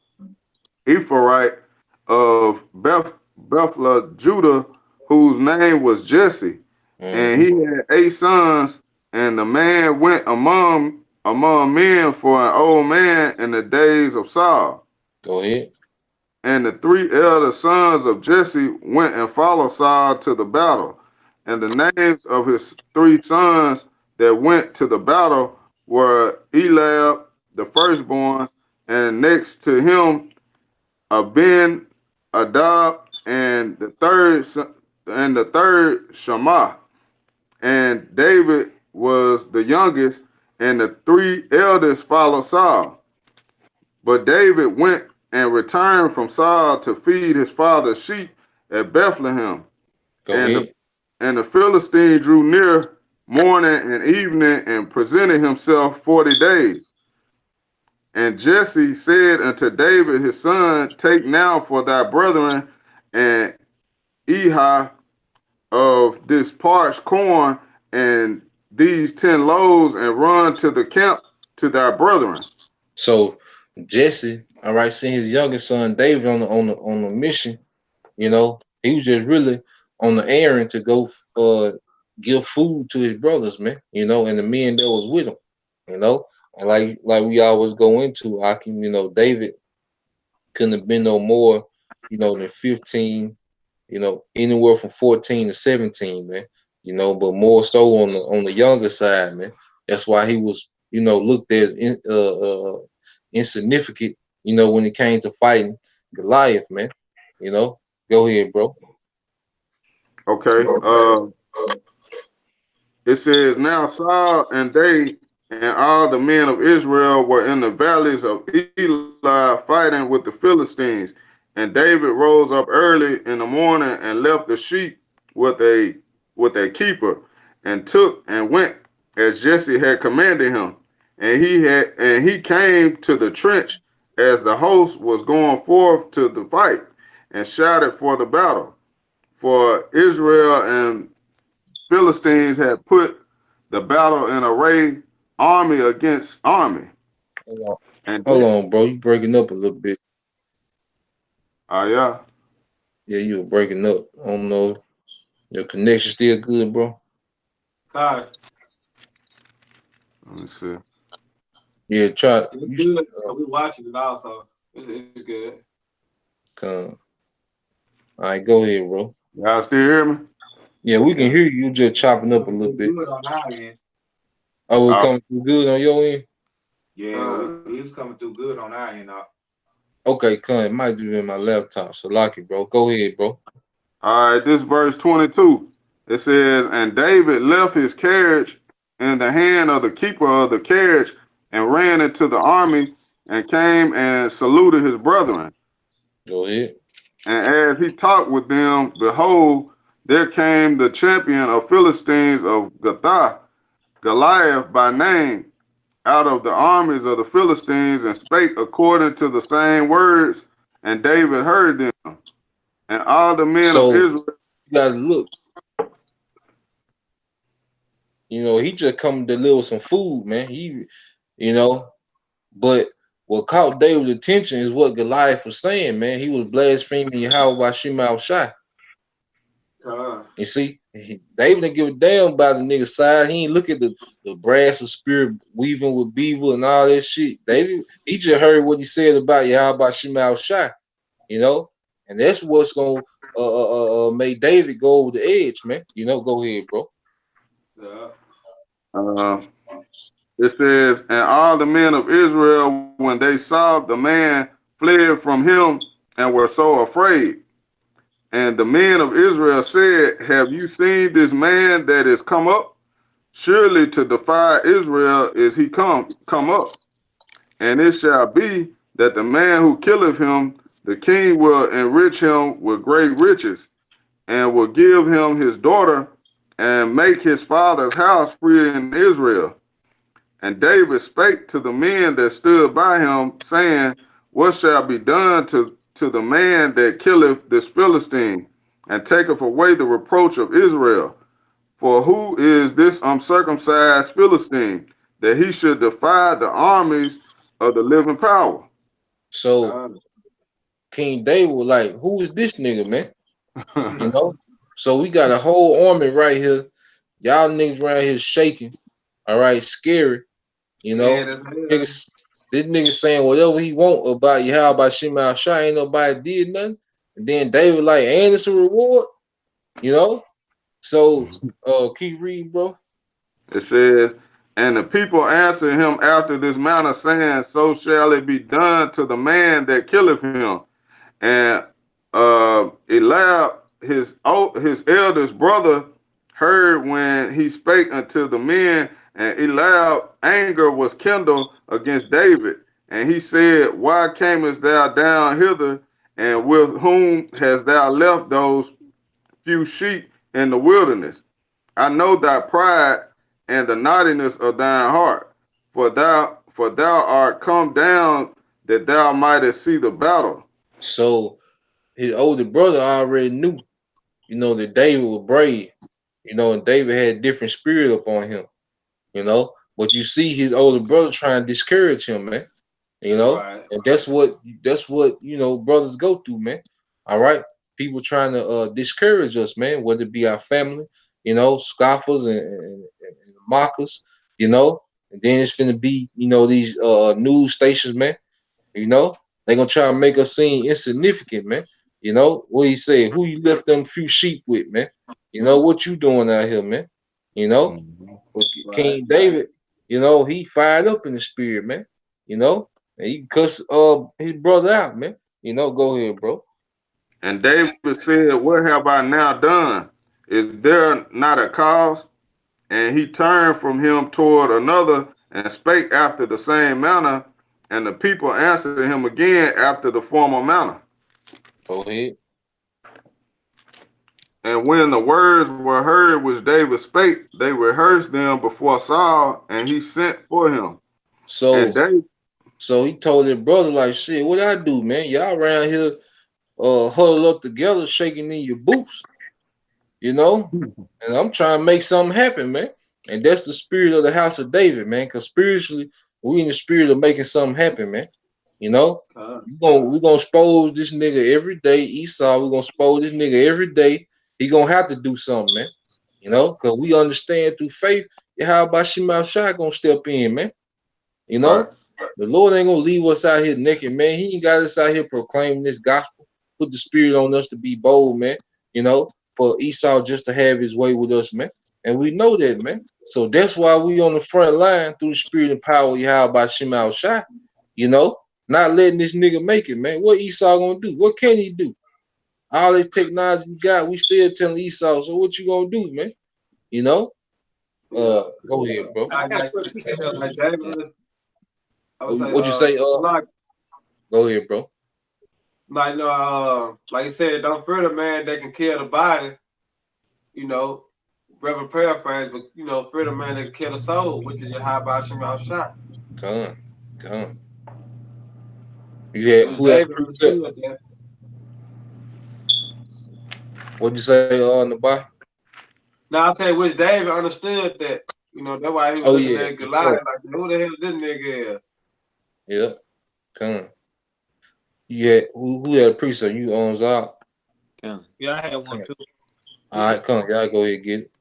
Ephraite of Bethlehem, Judah, whose name was Jesse, and he had 8 sons. And the man went among men for an old man in the days of Saul. Go ahead. And the 3 elder sons of Jesse went and followed Saul to the battle. And the names of his 3 sons that went to the battle were Eliab, the firstborn, and next to him Ben Adab, and the third Shammah. And David was the youngest, and the 3 eldest followed Saul. But David went and returned from Saul to feed his father's sheep at Bethlehem. And the Philistine drew near morning and evening and presented himself 40 days. And Jesse said unto David his son, take now for thy brethren an ephah of this parched corn and these 10 loaves, and run to the camp to thy brethren. So Jesse, all right, seeing his youngest son David on the mission, you know, he was just really on the errand to go give food to his brothers, man. You know, and the men that was with him, you know. And like we always go into, you know, David couldn't have been no more, you know, than 15, you know, anywhere from 14 to 17, man. You know, but more so on the younger side, man. That's why he was, you know, looked at insignificant, you know, when it came to fighting Goliath, man. You know, go ahead, bro. Okay. It says, now Saul and they and all the men of Israel were in the valleys of Eli fighting with the Philistines. And David rose up early in the morning and left the sheep with a keeper, and took and went as Jesse had commanded him. And he came to the trench as the host was going forth to the fight, and shouted for the battle. For Israel and Philistines had put the battle in array, army against army. Hold on, bro. You breaking up a little bit. Yeah. Yeah, you were breaking up. I don't know. Your connection still good, bro? God. Let me see. Yeah, try. We watching it also. It's good. Come. All right, go ahead, bro. Y'all still hear me? Yeah, we can hear you. You just chopping up a little bit. Good on our end. Oh, it's coming through good on your end? Yeah, it's coming through good on our end. Okay, come. It might be in my laptop. So lock it, bro. Go ahead, bro. All right, this verse 22. It says, and David left his carriage in the hand of the keeper of the carriage and ran into the army and came and saluted his brethren. Go ahead. And as he talked with them, behold, there came the champion of Philistines of Gath, Goliath by name, out of the armies of the Philistines, and spake according to the same words, and David heard them. And all the men of Israel. You gotta look. You know, he just come to deliver some food, man. He, you know, but what caught David's attention is what Goliath was saying, man. He was blaspheming Yahweh by Shema Shai. You see, David didn't give a damn about the nigga side. He ain't look at the brass of spirit weaving with beaver and all that shit. David, he just heard what he said about Yahweh Shemal Shai, you know, and that's what's gonna make David go over the edge, man. You know, go ahead, bro. It says, and all the men of Israel, when they saw the man, fled from him and were so afraid. And the men of Israel said, have you seen this man that is come up? Surely to defy Israel is he come up. And it shall be that the man who killeth him, the king will enrich him with great riches, and will give him his daughter, and make his father's house free in Israel. And David spake to the men that stood by him, saying, what shall be done to the man that killeth this Philistine, and taketh away the reproach of Israel? For who is this uncircumcised Philistine, that he should defy the armies of the living power? So King David was like, who is this nigga, man? You know? So we got a whole army right here. Y'all niggas around here shaking. All right, scary. You know, this nigga saying whatever he want about you, how about Shemal Shai, ain't nobody did nothing. And then David like, and it's a reward, you know. So keep reading, bro. It says, and the people answered him after this manner, saying, so shall it be done to the man that killeth him. And Eliab, his eldest brother, heard when he spake unto the men, and Eliab's anger was kindled against David. And he said, why camest thou down hither, and with whom hast thou left those few sheep in the wilderness? I know thy pride and the naughtiness of thine heart, for thou art come down that thou mightest see the battle. So his older brother already knew, you know, that David was brave, you know, and David had a different spirit upon him, you know. But you see his older brother trying to discourage him, man. You know, right. And that's what you know brothers go through, man. All right, people trying to discourage us, man. Whether it be our family, you know, scoffers and mockers, you know. And then it's gonna be, you know, these news stations, man. You know, they gonna try to make us seem insignificant, man. You know what he said? Who you left them few sheep with, man? You know what you doing out here, man? You know, right. King David, you know, he fired up in the spirit, man. You know. And he cuss his brother out, man. You know, go ahead, bro. And David said, what have I now done? Is there not a cause? And he turned from him toward another and spake after the same manner. And the people answered him again after the former manner. Go ahead. And when the words were heard which David spake, they rehearsed them before Saul, and he sent for him. So he told his brother, like, shit, what I do, man? Y'all around here huddled up together, shaking in your boots, you know? And I'm trying to make something happen, man. And that's the spirit of the house of David, man. Because spiritually, we in the spirit of making something happen, man. You know? We're gonna expose this nigga every day. Esau, we're gonna expose this nigga every day. He gonna have to do something, man. You know? Because we understand through faith, how about Shemal Shai gonna step in, man? You know? Right. The Lord ain't gonna leave us out here naked, man. He ain't got us out here proclaiming this gospel. Put the spirit on us to be bold, man. You know, for Esau just to have his way with us, man. And we know that, man. So that's why we on the front line through the spirit and power of Yahweh Shemal Shai. You know, not letting this nigga make it, man. What Esau gonna do? What can he do? All the technology he got, we still telling Esau. So what you gonna do, man? You know? Go ahead, bro. What'd you say? Go ahead, bro. Like like you said, don't fear the man that can kill the body. You know, Reverend paraphrase, but you know, fear the man that can kill the soul, which is your high by Shemal Shai. Come. You had who had proved that? What'd you say on the bar? No, I said which David understood that. You know, that's why he was looking at Goliath like, who the hell this nigga is? Yeah, come. Yeah, who had a precept? You owns out. Yeah, I had one too. All right, come on, y'all go ahead and get it.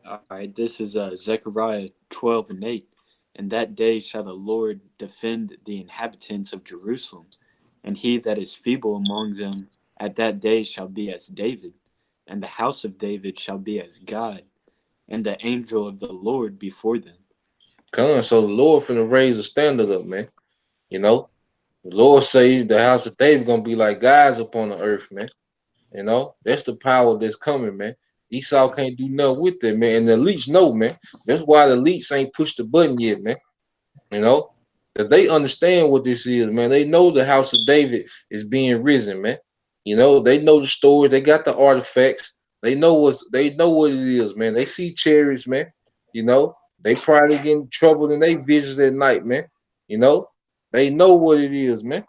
All right, this is Zechariah 12:8. And that day shall the Lord defend the inhabitants of Jerusalem, and he that is feeble among them at that day shall be as David, and the house of David shall be as God, and the angel of the Lord before them. Come on, so the Lord finna raise the standard up, man. You know, the Lord says the house of David gonna be like guys upon the earth, man. You know, that's the power that's coming, man. Esau can't do nothing with it, man. And the elites know, man. That's why the elites ain't pushed the button yet, man. You know, that they understand what this is, man. They know the house of David is being risen, man. You know, they know the stories. They got the artifacts. They know what it is, man. They see chariots, man. You know, they probably get in trouble in their visions at night, man. You know, they know what it is, man.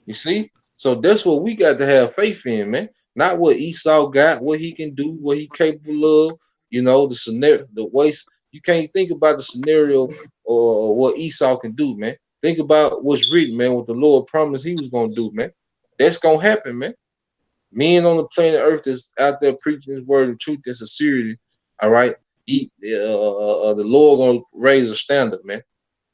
You see? So that's what we got to have faith in, man. Not what Esau got, what he can do, what he capable of, you know, the scenario, the waste. You can't think about the scenario or what Esau can do, man. Think about what's written, man, what the Lord promised he was going to do, man. That's going to happen, man. Men on the planet Earth is out there preaching his word of truth and sincerity, all right? The Lord going to raise a standard, man.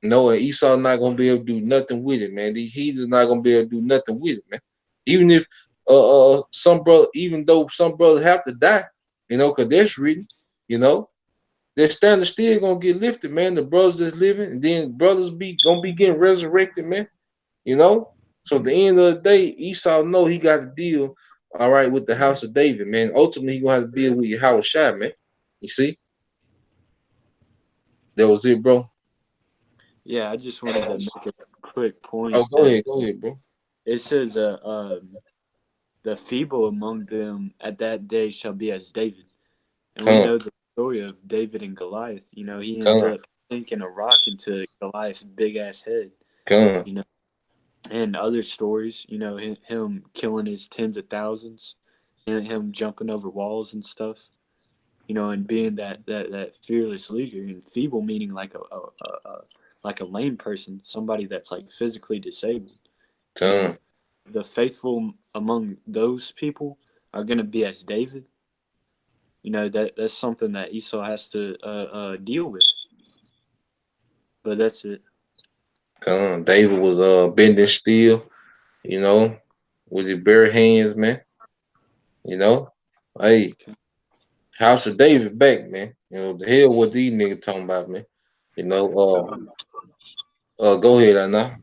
No, and Esau not gonna be able to do nothing with it, man. These heathens not gonna be able to do nothing with it, man. Even if even though some brothers have to die, you know, because that's written, you know, their standard still gonna get lifted, man. The brothers that's living, and then brothers gonna be getting resurrected, man. You know, so at the end of the day, Esau know he got to deal, all right, with the house of David, man. Ultimately, he gonna have to deal with Yahushua, man. You see, that was it, bro. Yeah, I just wanted to make a quick point. Oh, go ahead, bro. It says, the feeble among them at that day shall be as David. And we know the story of David and Goliath. You know, he ends up sinking a rock into Goliath's big-ass head. You know, and other stories, you know, him killing his tens of thousands, and him jumping over walls and stuff. You know, and being that fearless leader, and feeble meaning like a lame person, somebody that's like physically disabled. The faithful among those people are going to be as David. You know, that's something that Esau has to deal with. But that's it. David was bending steel, you know, with his bare hands, man. You know, hey, house of David back, man. You know, the hell what these niggas talking about, man. You know, go ahead, Anna.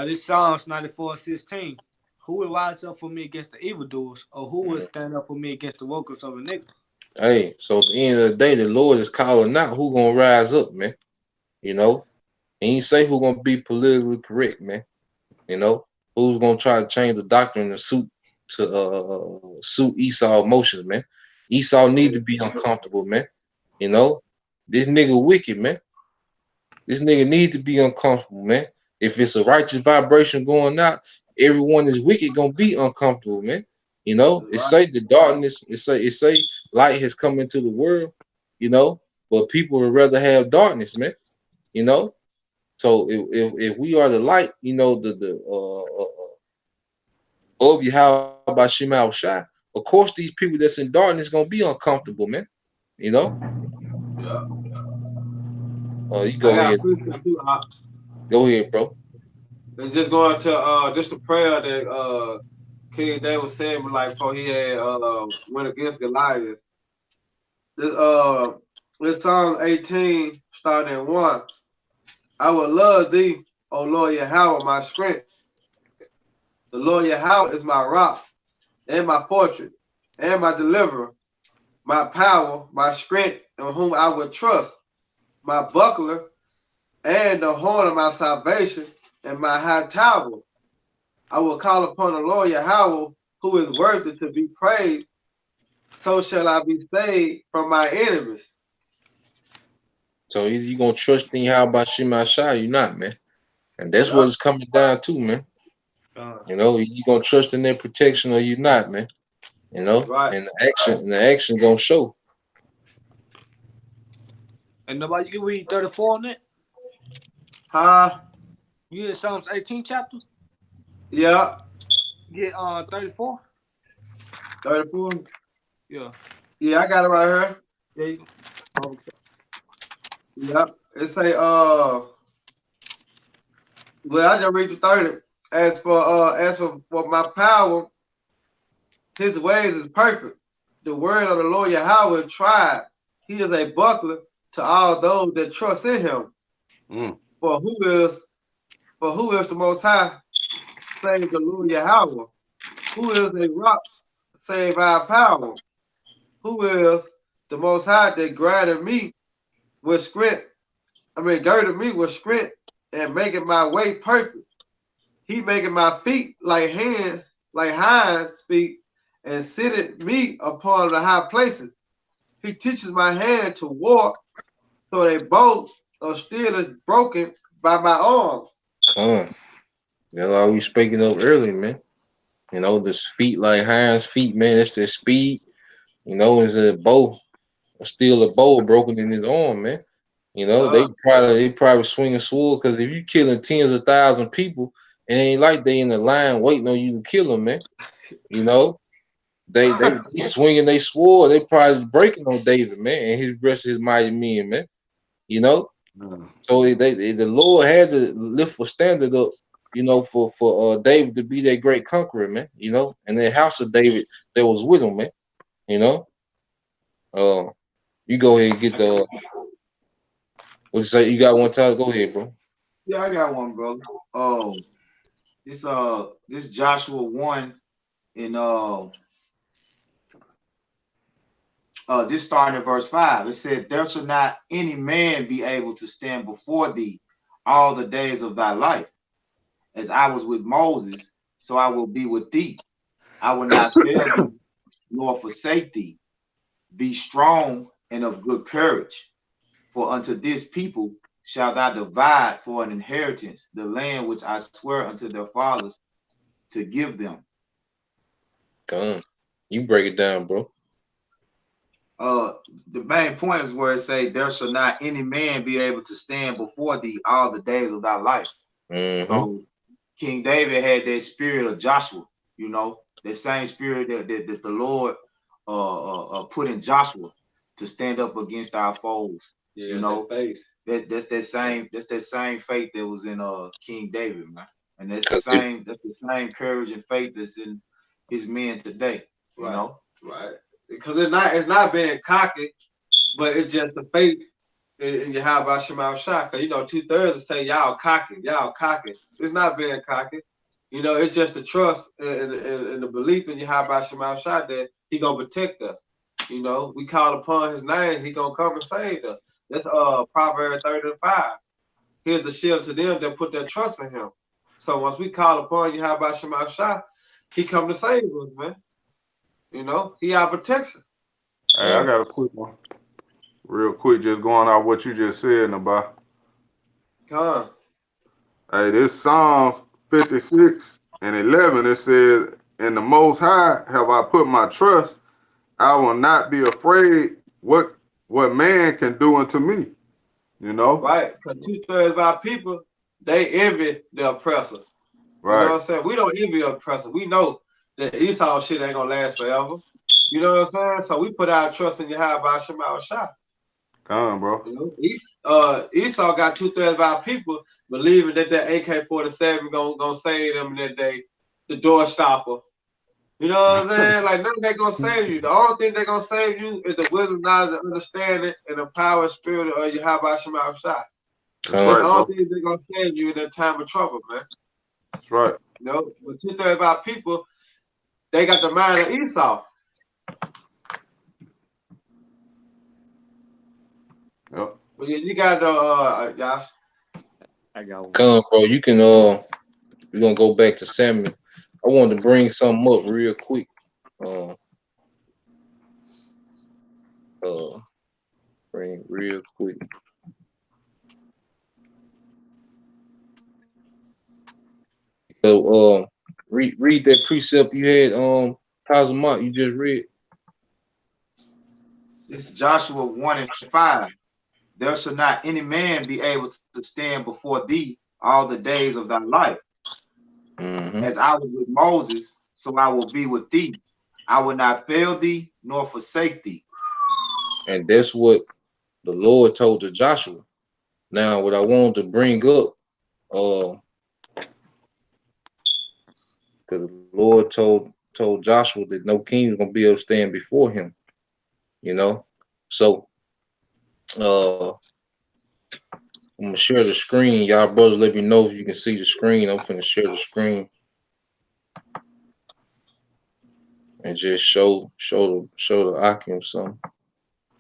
This Psalms 94:16. Who will rise up for me against the evildoers, or who will stand up for me against the workers of iniquity? Hey, so at the end of the day, the Lord is calling out who gonna rise up, man. You know, he ain't say who gonna be politically correct, man. You know, who's gonna try to change the doctrine to suit Esau emotions, man. Esau need to be uncomfortable, man. You know, this nigga wicked, man. This nigga need to be uncomfortable, man. If it's a righteous vibration going out, everyone is wicked gonna be uncomfortable, man. You know, it say the darkness, it say light has come into the world, you know, but people would rather have darkness, man. You know, so if we are the light, you know, of Yahweh Shema Shai, of course these people that's in darkness gonna be uncomfortable, man. You know. Yeah. You go ahead. Go ahead, bro. It's just going to just a prayer that King David said, like before he had went against Goliath. This Psalm 18, starting at 1. I will love thee, O Lord Yahweh, my strength. The Lord Yahweh is my rock and my fortress and my deliverer, my power, my strength, in whom I will trust, my buckler and the horn of my salvation and my high tower. I will call upon the Lord Yahweh, who is worthy to be praised. So shall I be saved from my enemies. So either you gonna trust in Yahweh Shema Shai, you not, man. And that's what it's coming down to, man. You know, you gonna trust in their protection or you not, man. You know, and the action gonna show. And nobody can read 34 on it? Huh? You in Psalms 18 chapter? Yeah. Get 34. 34? Yeah. Yeah, I got it right here. Yeah. Yep. It say well, I just read the 30. As for my power, his ways is perfect. The word of the Lord Yahweh tried. He is a buckler to all those that trust in him. For who is the Most High, save the Lord Yahweh? Who is a rock, save our power? Who is the Most High that girded me with strength? Girded me with strength and making my way perfect. He making my feet like hinds feet, and sitteth me upon the high places. He teaches my hand to walk, so they both of steel is broken by my arms. That's all we speaking of earlier, man. You know, this feet like hinds feet, man. That's their speed. You know, it's a bow, still a bow broken in his arm, man. You know, they probably swing a sword, because if you killing tens of thousands of people, it ain't like they in the line waiting on you to kill them, man. You know, they swinging they sword. They probably breaking on David, man, and his rest of his mighty men, man. You know, so the Lord had to lift a standard up, you know, for David to be that great conqueror, man. You know, and the house of David that was with him, man. You know, you go ahead and get the. What you say? You got one time? Go ahead, bro. Yeah, I got one, brother. This Joshua 1 in this starting at verse 5. It said, "There shall not any man be able to stand before thee all the days of thy life. As I was with Moses, so I will be with thee. I will not fail thee, nor forsake thee. Be strong and of good courage. For unto this people shalt thou divide for an inheritance the land which I swear unto their fathers to give them." You break it down, bro. The main point is where it say, "There shall not any man be able to stand before thee all the days of thy life." So King David had that spirit of Joshua, you know, that same spirit that the Lord put in Joshua to stand up against our foes. Yeah, you know, that's that same faith that was in King David, man. And that's the same courage and faith that's in his men today. You know? Right. Because it's not being cocky, but it's just the faith in Yahweh Shema Shah. Because, you know, 2/3 say y'all cocky. It's not being cocky. You know, it's just the trust and the belief in Yahweh Shema Shah that he gonna protect us. You know, we call upon his name, he gonna come and save us. That's Proverbs 30:5. Here's a shield to them that put their trust in him. So once we call upon Yahweh Shema Shah, he come to save us, man. You know, he our protection. Hey, I got a quick one. Real quick, just going off what you just said, Nabah. Hey, this Psalms 56:11, it says, "In the Most High have I put my trust. I will not be afraid what man can do unto me." You know? Right, because 2/3 of our people, they envy the oppressor. Right. You know what I'm saying? We don't envy the oppressor. We know that Esau shit ain't gonna last forever. You know what I'm saying? So we put our trust in Yahweh Shema Shah. Come on, bro. You know, Esau got 2/3 of our people believing that AK-47 gonna save them that day, the door stopper. You know what I'm saying? Like, none of that gonna save you. The only thing that gonna save you is the wisdom, knowledge, and understanding, and the power and spirit of Yahweh Shema Shah. That's right, the only thing that gonna save you in that time of trouble, man. That's right. You know, but 2/3 of our people, they got the mind of Esau. Yep. Well, you got Josh. I got one. Come, bro. You can we're gonna go back to Samuel. I wanted to bring something up real quick. Bring real quick. So read that precept you had, Tazamont, you just read. This is Joshua 1:5. "There shall not any man be able to stand before thee all the days of thy life. As I was with Moses, so I will be with thee. I will not fail thee nor forsake thee. And that's what the Lord told to Joshua. Now, what I wanted to bring up, because the Lord told Joshua that no king was gonna be able to stand before him. You know, so I'm gonna share the screen. Y'all brothers, let me know if you can see the screen. I'm finna share the screen and just show the Akim something.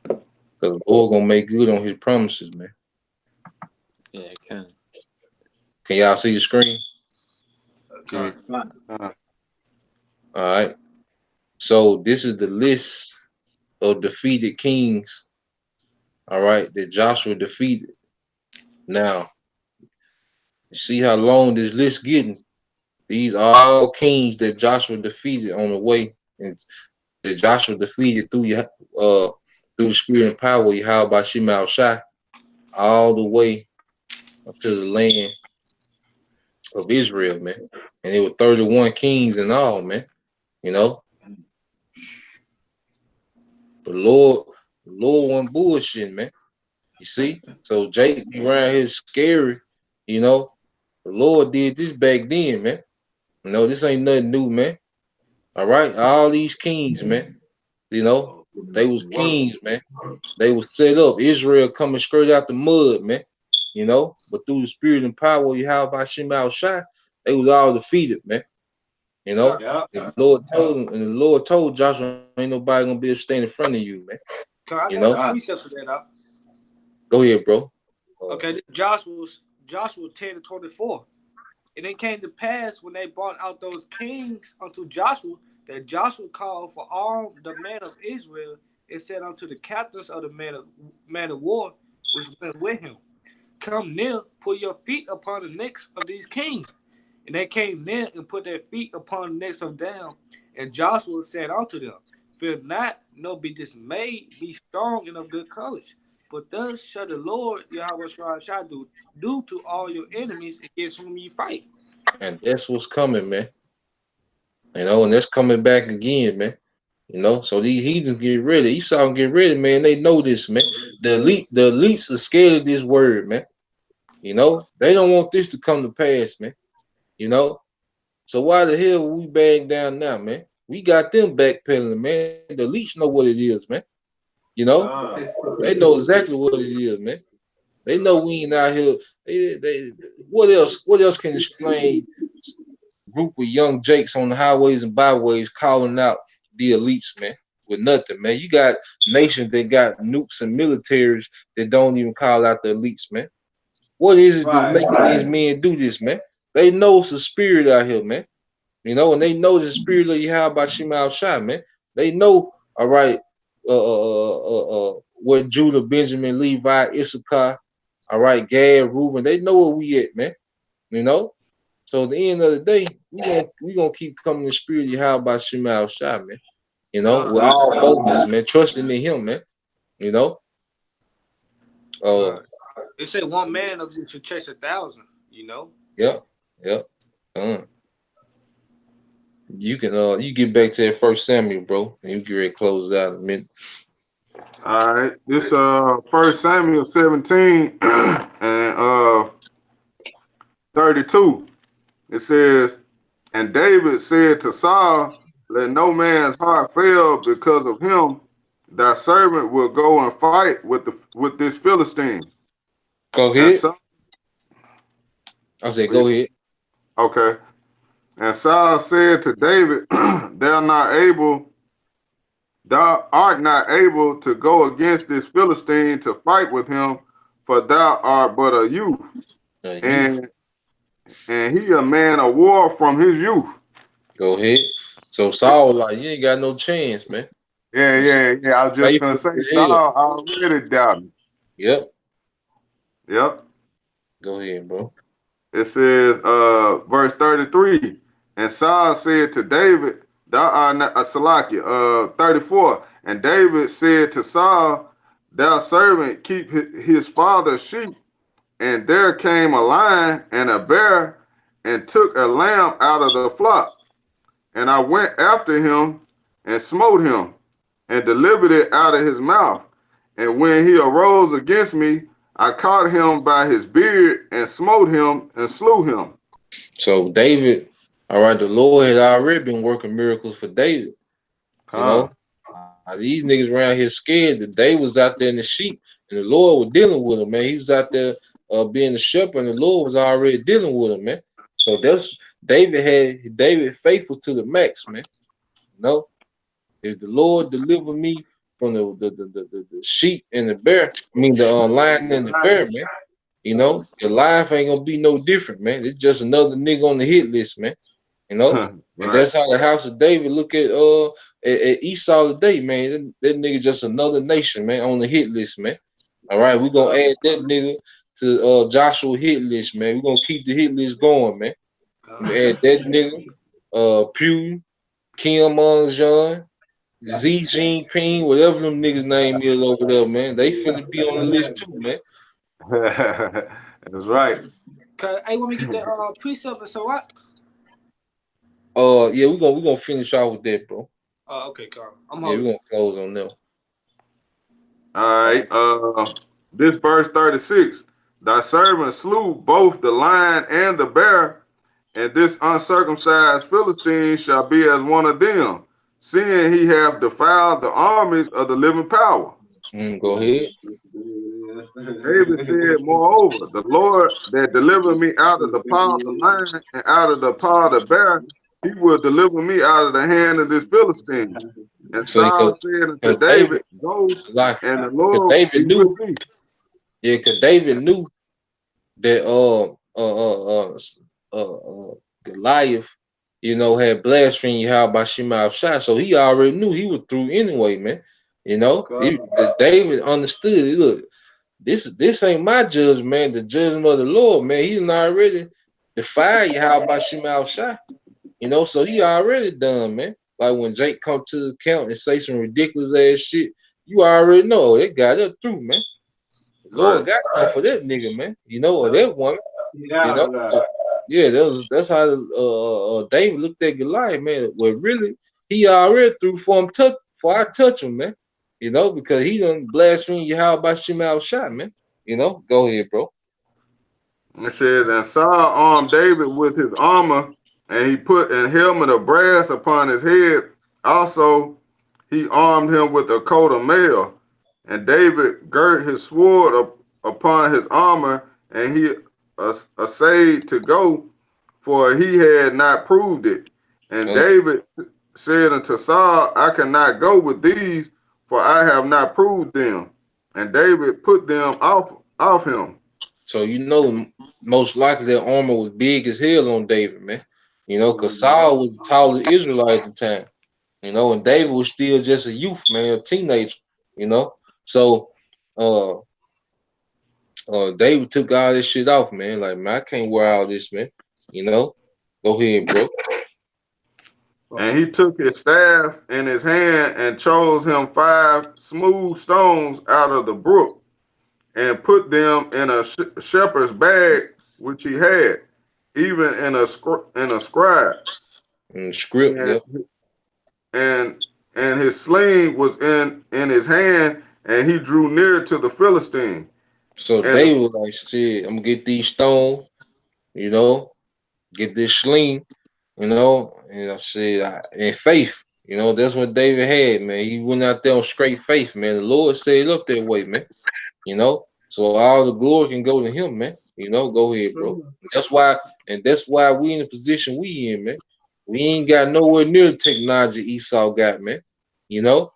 Cause the Lord gonna make good on his promises, man. Yeah, it can. Can y'all see the screen? Okay. All right. So this is the list of defeated kings. All right, that Joshua defeated. Now, you see how long this list getting? These are all kings that Joshua defeated on the way, and that Joshua defeated through the spirit and power, Yahweh Shema Shai, all the way up to the land of Israel, man. And it was 31 kings in all, man. You know, the Lord wasn't bullshit, man. You see, so Jake be around here scary. You know, the Lord did this back then, man. You know, this ain't nothing new, man. All right, all these kings, man. You know, they was kings, man. They was set up. Israel coming straight out the mud, man. You know, but through the spirit and power you have by Shema Shai, they was all defeated, man. You know, the Lord told him, and the Lord told Joshua, ain't nobody gonna be able to stand in front of you, man. You know, precept for that out. Go ahead, bro. Okay, Joshua 10:24. And it came to pass when they brought out those kings unto Joshua, that Joshua called for all the men of Israel and said unto the captains of the men of war which went with him, come near, put your feet upon the necks of these kings. And they came near and put their feet upon the necks of them. And Joshua said unto them, fear not, nor be dismayed, be strong and of good courage. For thus shall the Lord Yahweh shall do to all your enemies against whom you fight. And that's what's coming, man. You know, and that's coming back again, man. You know, so these heathens get ready. Esau get ready, man. They know this, man. The elites are scared of this word, man. You know, they don't want this to come to pass, man. You know, so why the hell we back down now, man? We got them backpedaling, man. The elites know what it is, man. You know, they know exactly what it is, man. They know we ain't out here. What else can explain a group of young jakes on the highways and byways calling out the elites, man? With nothing, man. You got nations that got nukes and militaries that don't even call out the elites, man. What is it that's making these men do this, man? They know it's a spirit out here, man. You know, and they know the spirit of Yahweh Shema Shai, man. They know, all right, what Judah, Benjamin, Levi, Issachar, all right, Gad, Reuben, they know where we at, man. You know? So at the end of the day, we gonna keep coming to spirit of Yahweh Shema Shai, man. You know, with all boldness, man, trusting in him, man. You know? It said one man of you should chase 1,000, you know? Yeah. You can you get back to that 1 Samuel, bro, and you get ready to close out in a minute. All right. This 1 Samuel 17 and 32. It says, and David said to Saul, let no man's heart fail because of him. Thy servant will go and fight with this Philistine. Go ahead. I said, go ahead. Okay. And Saul said to David, thou art not able to go against this Philistine to fight with him, for thou art but a youth. And he a man of war from his youth. Go ahead. So Saul, like, you ain't got no chance, man. Yeah. I was just gonna say, Saul already doubted. Yep. Go ahead, bro. It says, verse 33, and Saul said to David, thou art not Salakia, 34, and David said to Saul, thou servant keep his father's sheep, and there came a lion and a bear, and took a lamb out of the flock. And I went after him and smote him, and delivered it out of his mouth. And when he arose against me, I caught him by his beard and smote him and slew him. So David, all right, the Lord had already been working miracles for David. You know, these niggas around here scared that David was out there in the sheep, and the Lord was dealing with him, man. He was out there being a shepherd, and the Lord was already dealing with him, man. So that's David faithful to the max, man. You know, if the Lord deliver me from the sheep and the bear, I mean the lion and the bear, man. You know, your life ain't gonna be no different, man. It's just another nigga on the hit list, man. You know, right. And that's how the house of David look at Esau today, man. That nigga just another nation, man, on the hit list, man. All right, we gonna add that nigga to Joshua hit list, man. We gonna keep the hit list going, man. We add that nigga, Pew, Kim Monjon, Z Jinping, whatever them niggas name is over there, man. They finna be on the list too, man. That's right. Okay, hey, when we get the precept and so what? Yeah, we gonna finish out with that, bro. Okay, Carl. We're gonna close on them. All right. This verse 36. Thy servant slew both the lion and the bear, and this uncircumcised Philistine shall be as one of them, seeing he hath defiled the armies of the living power. Go ahead. David said, moreover, the Lord that delivered me out of the paw of the lion and out of the paw of the bear, he will deliver me out of the hand of this Philistine. And Saul said unto David, go, and the Lord David knew. Yeah, because David knew that Goliath, you know, had blasphemed Yahweh Shema Shai, so he already knew he was through anyway, man. You know, David understood. Look, this ain't my judgment, man. The judgment of the Lord, man. He's already defied Yahweh Shema Shai. You know, so he already done, man. Like when Jake come to the camp and say some ridiculous ass shit, you already know they got it through, man. The Lord got something for that nigga, man. You know, or that woman. Yeah, you know, yeah, that's how David looked at Goliath, man. Well, really, he already threw for I touch him, man. You know, because he done blaspheme Yahweh Shema Shai, man. You know, go ahead, bro. It says, and Saul armed David with his armor, and he put a helmet of brass upon his head. Also, he armed him with a coat of mail. And David girt his sword upon his armor, and he essayed to go, for he had not proved it. And David said unto Saul, I cannot go with these, for I have not proved them. And David put them off him. So you know, most likely that armor was big as hell on David, man. You know, because Saul was the tallest Israelite at the time. You know, and David was still just a youth, man, a teenager. You know, so David took all this shit off, man. Like, man, I can't wear all this, man. You know, go ahead, bro. And he took his staff in his hand and chose him 5 smooth stones out of the brook, and put them in a shepherd's bag which he had, even in a scribe. Script, and his sling was in his hand, and he drew near to the Philistine. So they were like, shit, I'm gonna get these stones, you know, get this sling, you know, and I said, in faith, you know, that's what David had, man. He went out there on straight faith, man. The Lord set it up that way, man. You know, so all the glory can go to him, man. You know, go ahead, bro. That's why we in the position we in, man. We ain't got nowhere near the technology Esau got, man. You know,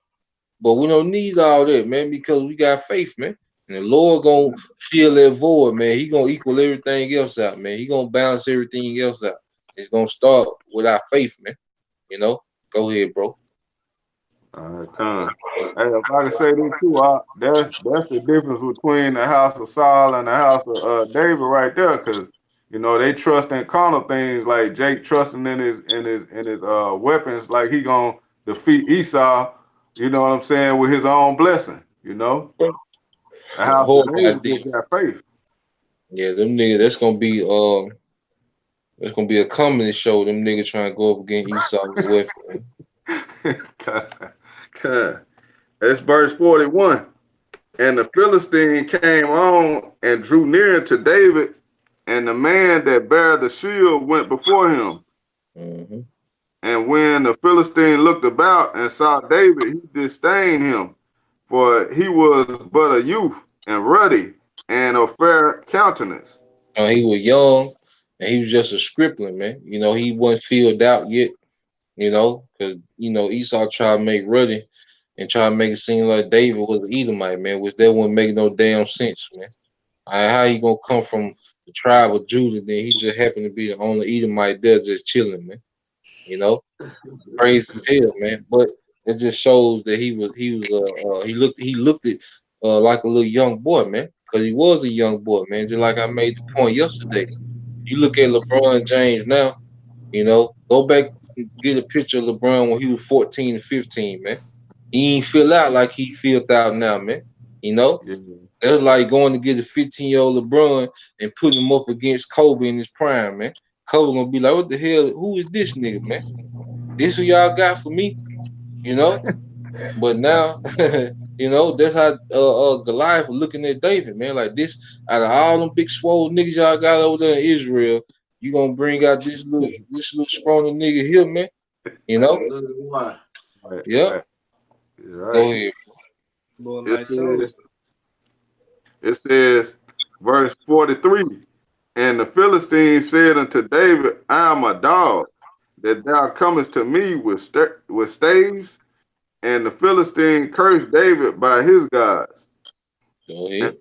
but we don't need all that, man, because we got faith, man. And the Lord gonna fill that void, man. He gonna equal everything else out, man. He gonna balance everything else out. It's gonna start with our faith, man. You know, go ahead, bro. Hey, if I can say this too, that's the difference between the house of Saul and the house of David right there, because you know they trust in carnal things, like Jake trusting in his weapons, like he gonna defeat Esau. You know what I'm saying, with his own blessing. You know, the house of David got faith. Yeah, them niggas. That's gonna be a comedy show. Them niggas trying to go up against Esau with weapons. It's verse 41. And the Philistine came on and drew near to David, and the man that bare the shield went before him. Mm-hmm. And when the Philistine looked about and saw David, he disdained him, for he was but a youth and ruddy and of fair countenance. He was young, and he was just a stripling, man. You know, he wasn't filled out yet, you know, because, you know, Esau tried to make ruddy and try to make it seem like David was an Edomite, man, which that wouldn't make no damn sense, man. How he gonna come from the tribe of Judah, then he just happened to be the only Edomite there just chilling, man. You know, crazy as hell, man. But it just shows that he looked it like a little young boy, man, because he was a young boy, man. Just like I made the point yesterday. You look at LeBron James now, you know, go back and get a picture of LeBron when he was 14 and 15, man. He ain't feel out like he filled out now, man. You know, that's like going to get a 15-year-old LeBron and putting him up against Kobe in his prime, man. Kobe gonna be like, "What the hell? Who is this nigga, man? This who y'all got for me?" You know. But now, you know, that's how Goliath was looking at David, man. Like this, out of all them big swole niggas y'all got over there in Israel, you gonna bring out this little scrawny nigga here, man. You know. Yeah. Right. Go ahead. It says, verse 43, and the Philistine said unto David, I am a dog, that thou comest to me with staves. And the Philistine cursed David by his gods. Go ahead.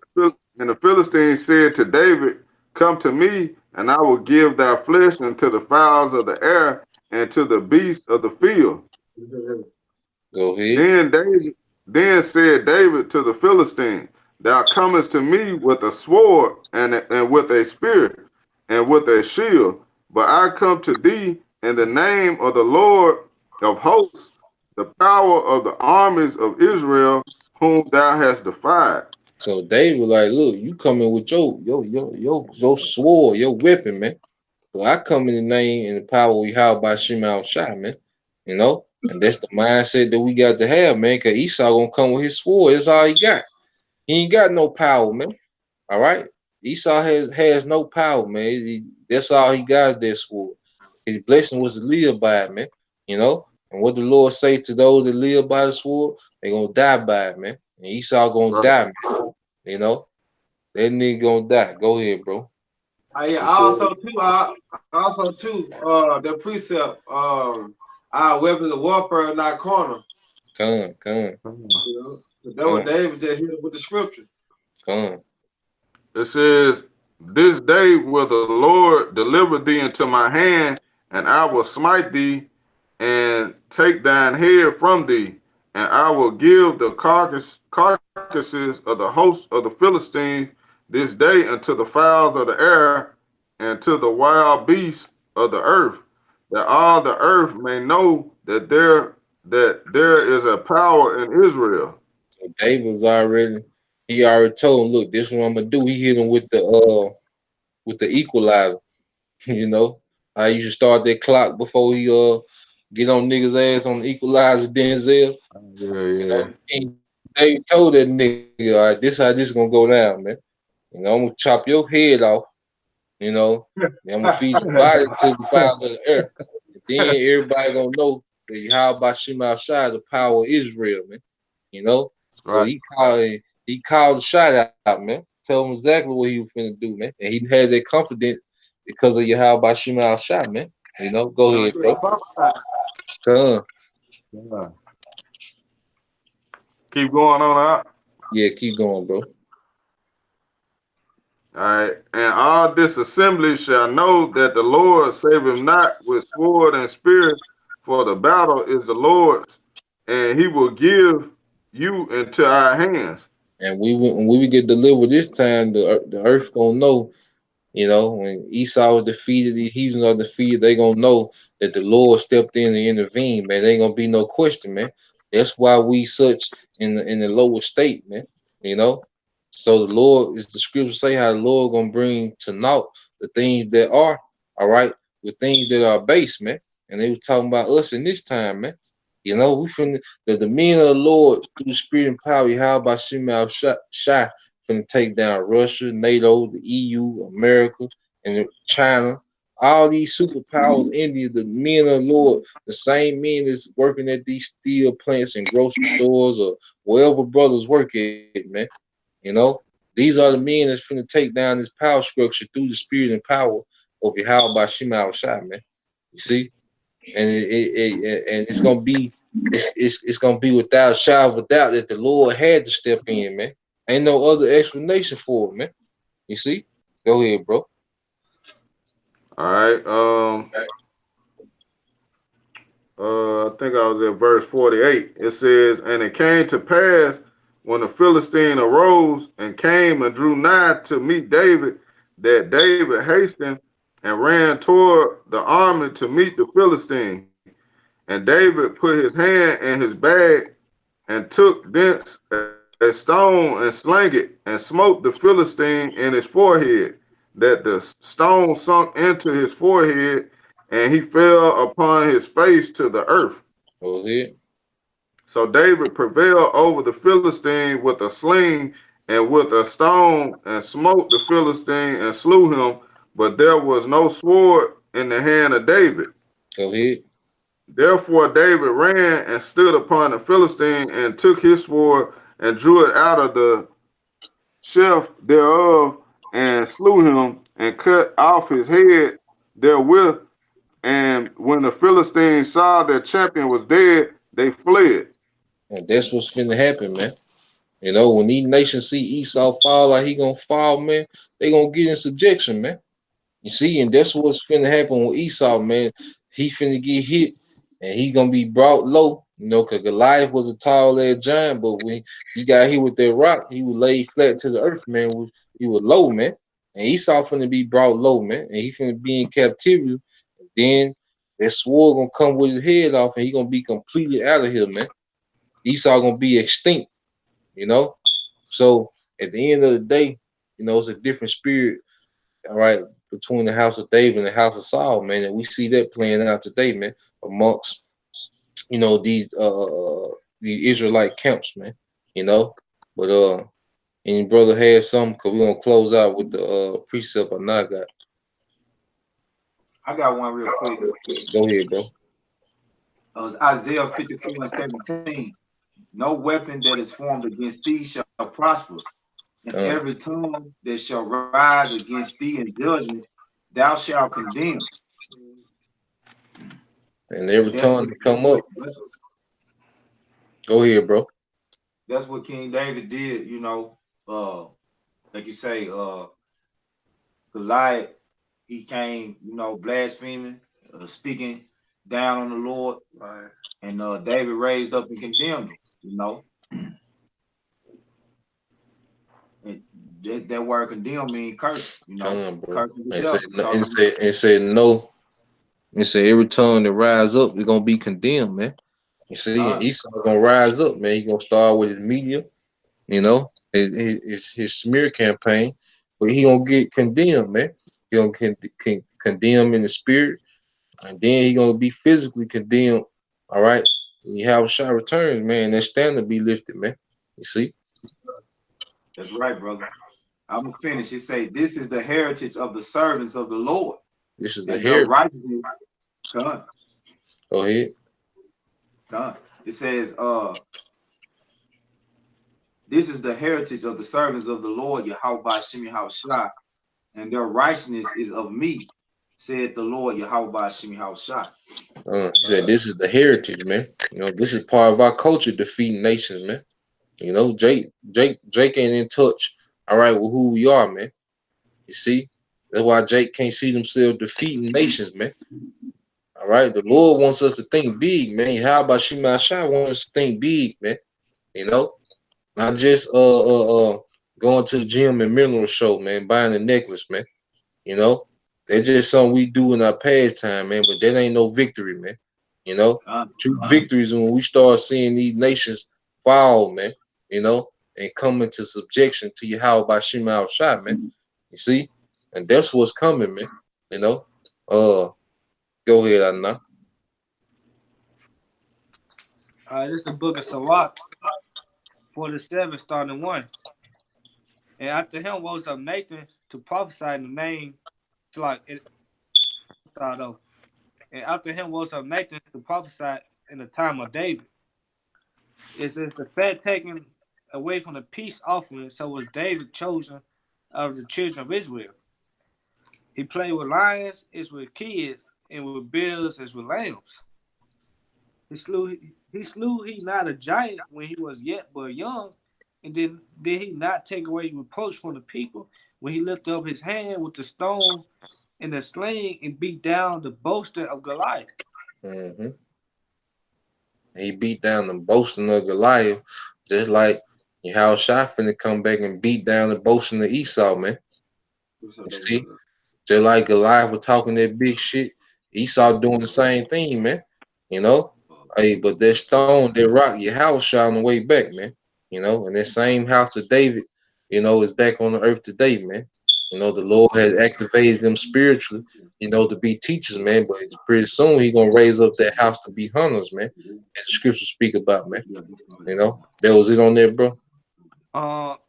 And the Philistine said to David, come to me, and I will give thy flesh unto the fowls of the air and to the beasts of the field. Go ahead. Then said David to the Philistine, thou comest to me with a sword and with a spear and with a shield, but I come to thee in the name of the Lord of hosts, the power of the armies of Israel, whom thou hast defied. So David was like, look, you coming with your sword, your weapon, man. But I come in the name and the power of Yahweh Shema Shai, man. You know? And that's the mindset that we got to have, man, because Esau gonna come with his sword. That's all he got. He ain't got no power, man. All right? Esau has no power, man. That's all he got is that sword. His blessing was to live by it, man. You know? And what the Lord say to those that live by the sword, they gonna die by it, man. And Esau gonna die, man. You know? That nigga gonna die. Go ahead, bro. Also too, the precept, our weapons of warfare are not carnal. Come. You know, that was David just hit with the scripture. Come. It says, this day will the Lord deliver thee into my hand, and I will smite thee and take thine head from thee, and I will give the carcasses of the host of the Philistines this day unto the fowls of the air and to the wild beasts of the earth, that all the earth may know that there is a power in Israel. So David was already told him, look, this is what I'm gonna do. He hit him with the equalizer. You know, how you should start that clock before he get on niggas' ass on the equalizer, Denzel. Yeah. You know, David told that nigga, all right, this how this gonna go down, man. You know, I'm gonna chop your head off. You know, and I'm gonna feed your body to the fowls of the earth. And then everybody gonna know that how about Shema Shai, the power of Israel, man. You know, so he called the shot out, man. Tell him exactly what he was finna do, man. And he had that confidence because of Yahweh Shema Shai, man. You know, go ahead, bro. Come on. Keep going on out. Yeah, keep going, bro. All right, and all this assembly shall know that the Lord save him not with sword and spear, for the battle is the Lord's, and he will give you into our hands. And when we get delivered this time, the earth gonna know, you know, when Esau was defeated, the heathens are defeated, they gonna know that the Lord stepped in and intervened, man. There ain't gonna be no question, man. That's why we such in the lower state, man. You know. So the Lord, is the scriptures say how the Lord gonna bring to naught the things that are all right with things that are base, man. And they were talking about us in this time, man. You know, we finna the men of the Lord through the spirit and power, how about Shema Shai finna take down Russia, NATO, the EU, America, and China. All these superpowers, India, the men of the Lord, the same men that's working at these steel plants and grocery stores or wherever brothers work at, man. You know, these are the men that's finna take down this power structure through the spirit and power of Yahweh Shema Shai, man. You see? And it's gonna be it's gonna be without a shadow of a doubt that the Lord had to step in, man. Ain't no other explanation for it, man. You see? Go ahead, bro. All right. I think I was at verse 48. It says, and it came to pass when the Philistine arose and came and drew nigh to meet David, that David hastened and ran toward the army to meet the Philistine. And David put his hand in his bag and took thence a stone and slang it and smote the Philistine in his forehead, that the stone sunk into his forehead, and he fell upon his face to the earth. Okay. So David prevailed over the Philistine with a sling and with a stone, and smote the Philistine and slew him, but there was no sword in the hand of David. Go ahead. Therefore David ran and stood upon the Philistine and took his sword and drew it out of the sheath thereof and slew him and cut off his head therewith. And when the Philistines saw their champion was dead, they fled. And that's what's finna happen, man. You know, when these nations see Esau fall like he gonna fall, man, they gonna get in subjection, man. You see, and that's what's finna happen with Esau, man. He finna get hit, and he gonna be brought low. You know, cause Goliath was a tall ass giant, but when he got hit with that rock, he was laid flat to the earth, man. He was low, man. And Esau finna be brought low, man, and he finna be in captivity. And then that sword gonna come with his head off, and he gonna be completely out of here, man. Esau gonna be extinct, you know. So at the end of the day, you know, it's a different spirit, all right, between the house of David and the house of Saul, man, and we see that playing out today, man, amongst, you know, these the Israelite camps, man, you know. But any brother has something, cause we're gonna close out with the precept I got. I got one real quick. Go ahead, bro. It was Isaiah 54:17. No weapon that is formed against thee shall prosper, and every tongue that shall rise against thee in judgment, thou shalt condemn. And every tongue that come up. Go ahead, bro. That's what King David did, you know. Like you say, Goliath, he came, you know, blaspheming, speaking down on the Lord, right? And David raised up and condemned him, you know. And that word condemn means curse, you know. Curse it said no. It said every tongue that rise up is gonna be condemned, man. You see, Esau gonna rise up, man. He's gonna start with his media, you know, his smear campaign, but he gonna get condemned, man. He gonna condemn in the spirit, and then he gonna be physically condemned. All right, when Yahushua returns, man, that standard be lifted, man. You see? That's right, brother. I'm gonna finish. It say, "This is the heritage of the servants of the Lord." This is the heritage. Come. Go ahead. Come. It says, "This is the heritage of the servants of the Lord, Yahweh Shem Yahushua, and their righteousness is of me," said the Lord, Yahweh Shem Yahushua. He said, "This is the heritage, man. You know, this is part of our culture, defeating nations, man. You know, Jake ain't in touch, all right, with who we are, man. You see, that's why Jake can't see himself defeating nations, man. All right, the Lord wants us to think big, man. How about Shema Shai wants us to think big, man? You know, not just going to the gym and mineral show, man, buying a necklace, man. You know, that's just something we do in our pastime, man. But that ain't no victory, man. You know, true victories when we start seeing these nations fall, man. You know, and come into subjection to Yahweh by Shema Shai, man. You see, and that's what's coming, man. You know, go ahead, Anna. This is the book of Sirach, 47, starting 1. And after him rose up Nathan to prophesy in the name, like it start off. And after him rose up Nathan to prophesy in the time of David. It says the fat taken away from the peace offering, so was David chosen of the children of Israel. He played with lions as with kids, and with bears as with lambs. He slew he not a giant when he was yet but young, and then did he not take away reproach from the people when he lifted up his hand with the stone and the sling and beat down the boaster of Goliath. Mm-hmm. He beat down the boasting of Goliath, just like Yahushua finna come back and beat down the boasting of Esau, man. You see? Just like Goliath was talking that big shit, Esau doing the same thing, man. You know? Hey, but that stone, that rock, Yahushua on the way back, man. You know, and that same house of David, you know, is back on the earth today, man. You know, the Lord has activated them spiritually, you know, to be teachers, man. But pretty soon He gonna raise up that house to be hunters, man. As the scriptures speak about, man. You know, that was it on there, bro.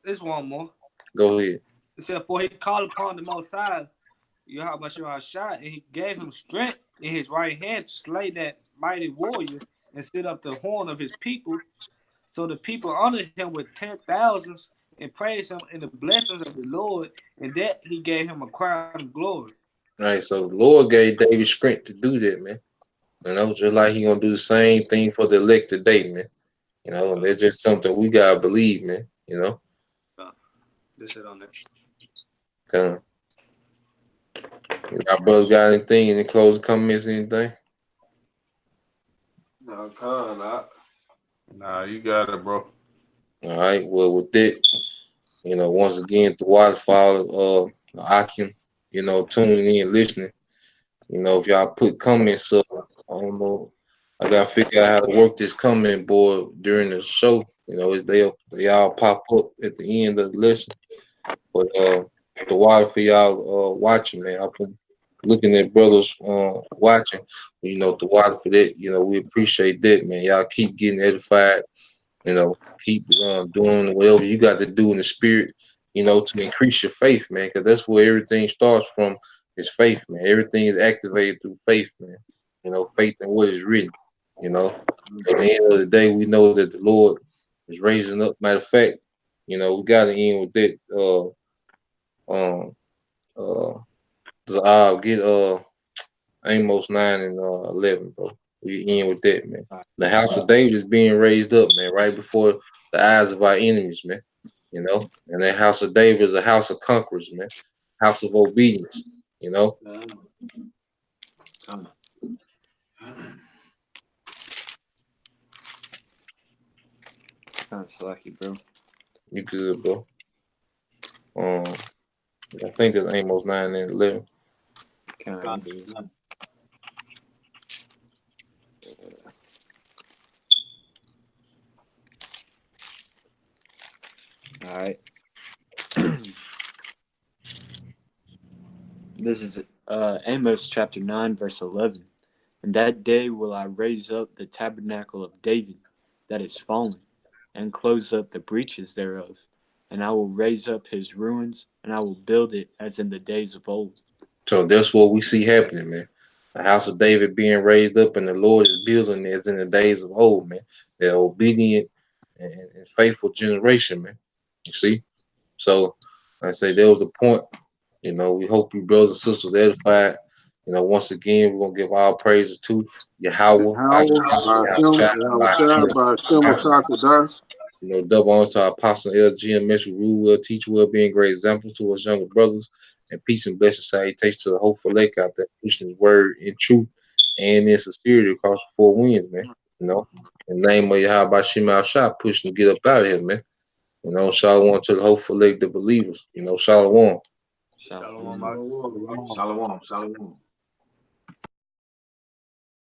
There's one more. Go ahead. It said, for he called upon the Most High, Yahushua, and he gave him strength in his right hand to slay that mighty warrior and set up the horn of his people. So the people honored him with 10,000s and praised him in the blessings of the Lord, and that he gave him a crown of glory. All right, so the Lord gave David strength to do that, man. You know, just like He gonna do the same thing for the elect today, man. You know, and that's just something we gotta believe, man. You know. That's it on that. Y'all brothers got anything? Any closing comments? Anything? No, not. Nah, you got it, bro. All right. Well, with that, you know, once again, the waterfall, Akim, you know, tuning in, listening. You know, if y'all put comments up, I don't know. I gotta figure out how to work this comment board during the show. You know, they all pop up at the end of the lesson. But the water for y'all watching, man. I've been looking at brothers watching. You know, the water for that. You know, we appreciate that, man. Y'all keep getting edified. You know, keep doing whatever you got to do in the spirit. You know, to increase your faith, man. Because that's where everything starts from. Is faith, man. Everything is activated through faith, man. You know, faith in what is written. You know, at the end of the day, we know that the Lord is raising up. Matter of fact, you know, we got to end with that. Get Amos 9 and 11, bro. We end with that, man. The house of David is being raised up, man, right before the eyes of our enemies, man. You know, and that house of David is a house of conquerors, man. House of obedience, you know. That's lucky, bro. You good, bro. I think that's Amos 9 and 11. All right. This is Amos chapter 9, verse 11. And that day will I raise up the tabernacle of David that is fallen, and close up the breaches thereof. And I will raise up his ruins, and I will build it as in the days of old. So that's what we see happening, man. The house of David being raised up, and the Lord is building it as in the days of old, man. The obedient and faithful generation, man. You see? So I say there was the point. You know, we hope you brothers and sisters edified. You know, once again, we're gonna give all praises to Yahweh. You know, double honors to our apostle LGMS, who rule well, teach well, being great examples to us younger brothers, and peace and blessing salutations to the hopeful lake out there, preaching His word in truth and in sincerity across the four winds, man. You know, in the name of Yahweh Shema Shah, pushing to get up out of here, man. You know, shalom to the hopeful lake, the believers. You know, shalom. Shalom. Shalom. Shalom.